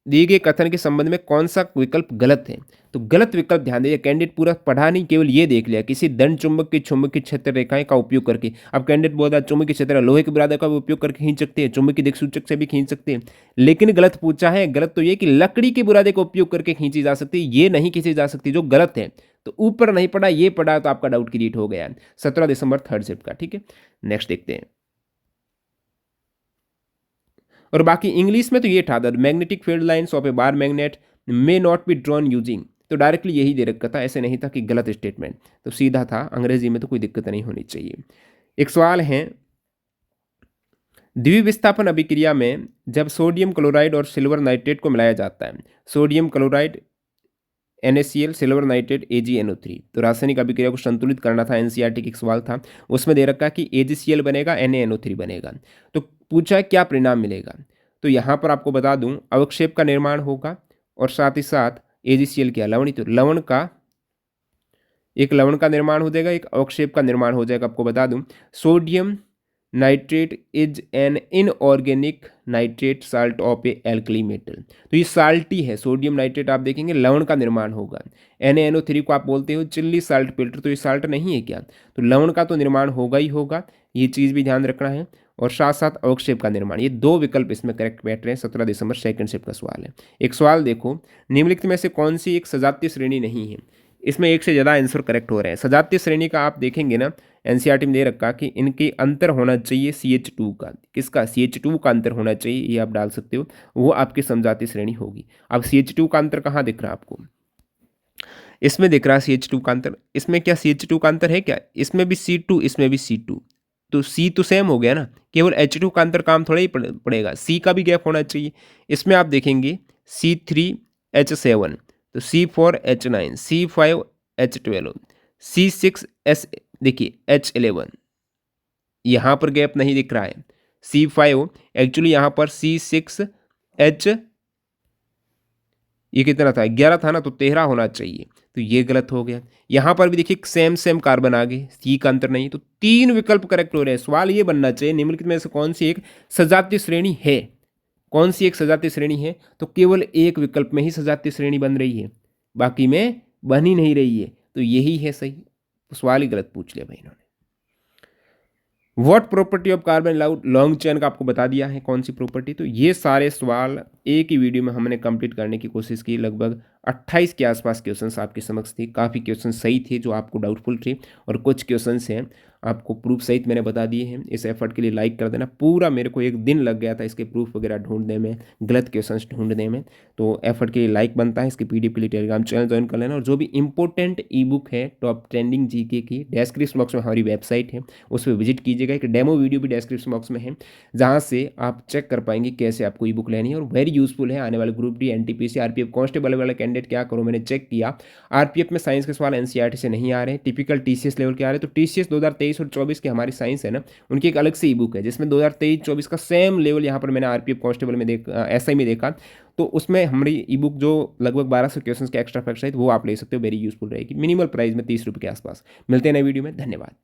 दिए गए कथन के संबंध में कौन सा विकल्प गलत है। तो गलत विकल्प ध्यान दीजिए, कैंडिडेट पूरा पढ़ा नहीं, केवल ये देख लिया किसी दंड चुंबक की चुंबकीय क्षेत्र रेखाएं का उपयोग करके। अब कैंडिडेट बोल रहा है चुंबकीय क्षेत्र लोहे के बुरादे का भी उपयोग करके खींच सकते हैं, चुंबकीय दिक् सूचक से भी खींच सकते हैं, लेकिन गलत पूछा है। गलत तो ये कि लकड़ी के बुरादे का उपयोग करके खींची जा सकती है, ये नहीं खींची जा सकती, जो गलत है। तो ऊपर नहीं पढ़ा, ये पढ़ा, तो आपका डाउट क्रिएट हो गया 17 दिसंबर थर्ड शिफ्ट का। ठीक है, नेक्स्ट देखते हैं। और बाकी इंग्लिश में तो ये था, the magnetic field lines of A bar magnet may not be drawn using, तो डायरेक्टली यही दे रखा था, ऐसे नहीं था कि गलत स्टेटमेंट, तो सीधा था। अंग्रेजी में तो कोई दिक्कत नहीं होनी चाहिए। एक सवाल है, द्विविस्थापन अभिक्रिया में जब सोडियम क्लोराइड और सिल्वर नाइट्रेट को मिलाया जाता है, sodium chloride NaCl, silver nitrate AgNO3, तो रासायनिक अभिक्रिया को संतुलित करना था, एनसीईआरटी का एक सवाल था। उसमें दे रखा कि AgCl बनेगा, NaNO3 बनेगा। तो पूछा क्या परिणाम मिलेगा। तो यहाँ पर आपको बता दूं, अवक्षेप का निर्माण होगा, और साथ ही साथ AgCl क्या लवण, तो लवण का, एक लवण का निर्माण हो जाएगा, एक अवक्षेप का निर्माण हो जाएगा। आपको बता दूं, sodium nitrate is an inorganic nitrate salt of A alkali metal. तो ये साल्टी है, सोडियम नाइट्रेट आप देखेंगे लवण का निर्माण होगा। NaNO3 को आप बोलते हो चिल्ली साल्ट फिल्टर, तो ये साल्ट नहीं है क्या, तो लवण का तो निर्माण होगा ही होगा, ये चीज़ भी ध्यान रखना है। और साथ साथ अवक्षेप का निर्माण, ये दो विकल्प इसमें करेक्ट बैठ रहे हैं। 17 दिसंबर सेकंड शिफ्ट का सवाल है। एक सवाल देखो, निम्नलिखित में से कौन सी एक सजातीय श्रेणी नहीं है। इसमें एक से ज़्यादा आंसर करेक्ट हो रहे हैं। सजातीय श्रेणी का आप देखेंगे ना, NCERT में दे रखा कि इनके अंतर होना चाहिए CH2 का। किसका, CH2 का अंतर होना चाहिए, ये आप डाल सकते हो, वो आपकी समजातीय श्रेणी होगी। अब CH2 का अंतर कहाँ दिख रहा है आपको, इसमें दिख रहा है CH2 का अंतर। इसमें क्या CH2 का अंतर है क्या, इसमें भी C2 इसमें भी C2, तो C तो सेम हो गया ना, केवल H2 का अंतर काम थोड़ा ही पड़ेगा, C का भी गैप होना चाहिए। इसमें आप देखेंगे C3H7, तो C4H9, C5H12, C6S, देखिए H11, यहाँ पर गैप नहीं दिख रहा है। C5 एक्चुअली यहाँ पर C6H, ये कितना था, 11 था ना, तो 13 होना चाहिए, तो ये गलत हो गया। यहाँ पर भी देखिए सेम सेम कार्बन आ गए, सी का अंतर नहीं, तो 3 विकल्प करेक्ट हो रहे हैं। सवाल ये बनना चाहिए निम्नलिखित में से कौन सी एक सजातीय श्रेणी है, कौन सी एक सजातीय श्रेणी है, तो केवल एक विकल्प में ही सजातीय श्रेणी बन रही है, बाकी में बन ही नहीं रही है, तो यही है सही। तो सवाल ही गलत पूछ लिया भाई इन्होंने। What property of carbon allowed long chain का आपको बता दिया है कौन सी प्रॉपर्टी। तो ये सारे सवाल एक ही वीडियो में हमने कंप्लीट करने की कोशिश की। लगभग 28 के आसपास क्वेश्चंस आपके समक्ष थे। काफ़ी क्वेश्चन सही थे जो आपको डाउटफुल थे, और कुछ क्वेश्चंस हैं आपको प्रूफ सहित मैंने बता दिए हैं। इस एफर्ट के लिए लाइक कर देना। पूरा मेरे को एक दिन लग गया था इसके प्रूफ वगैरह ढूंढने में, गलत क्वेश्चंस ढूंढने में, तो एफर्ट के लिए लाइक बनता है। इसके PDF के लिए टेलीग्राम चैनल ज्वाइन कर लेना। और जो भी इंपॉर्टेंट ई बुक है टॉप ट्रेंडिंग GK की, डिस्क्रिप्शन बॉक्स में हमारी वेबसाइट है, उस पर विजिट कीजिएगा। एक डेमो वीडियो भी डिस्क्रिप्शन बॉक्स में है, जहाँ से आप चेक कर पाएंगे कैसे आपको ई बुक लेनी है, और वेरी यूजफुल है आने वाले group D, NTPC, RPF constable वाला कैंडिडेट। क्या करो, मैंने चेक किया RPF में साइंस के सवाल NCERT से नहीं आ रहे, टिपिकल TCS लेवल के आ रहे। तो TCS 2023 और 24 की हमारी साइंस है ना, उनकी एक अलग से ई बुक है जिसमें 2023-24 का सेम लेवल यहाँ पर मैंने RPF कांस्टेबल में SI में देखा, तो उसमें हमारी ई बुक जो लगभग 1200 क्वेश्चन के एक्स्ट्रा फैक्ट है, वो आप ले सकते हो। वेरी यूजफुल रहेगी, मिनिमल प्राइस में 30 रुपये के आसपास। मिलते हैं नए वीडियो में, धन्यवाद।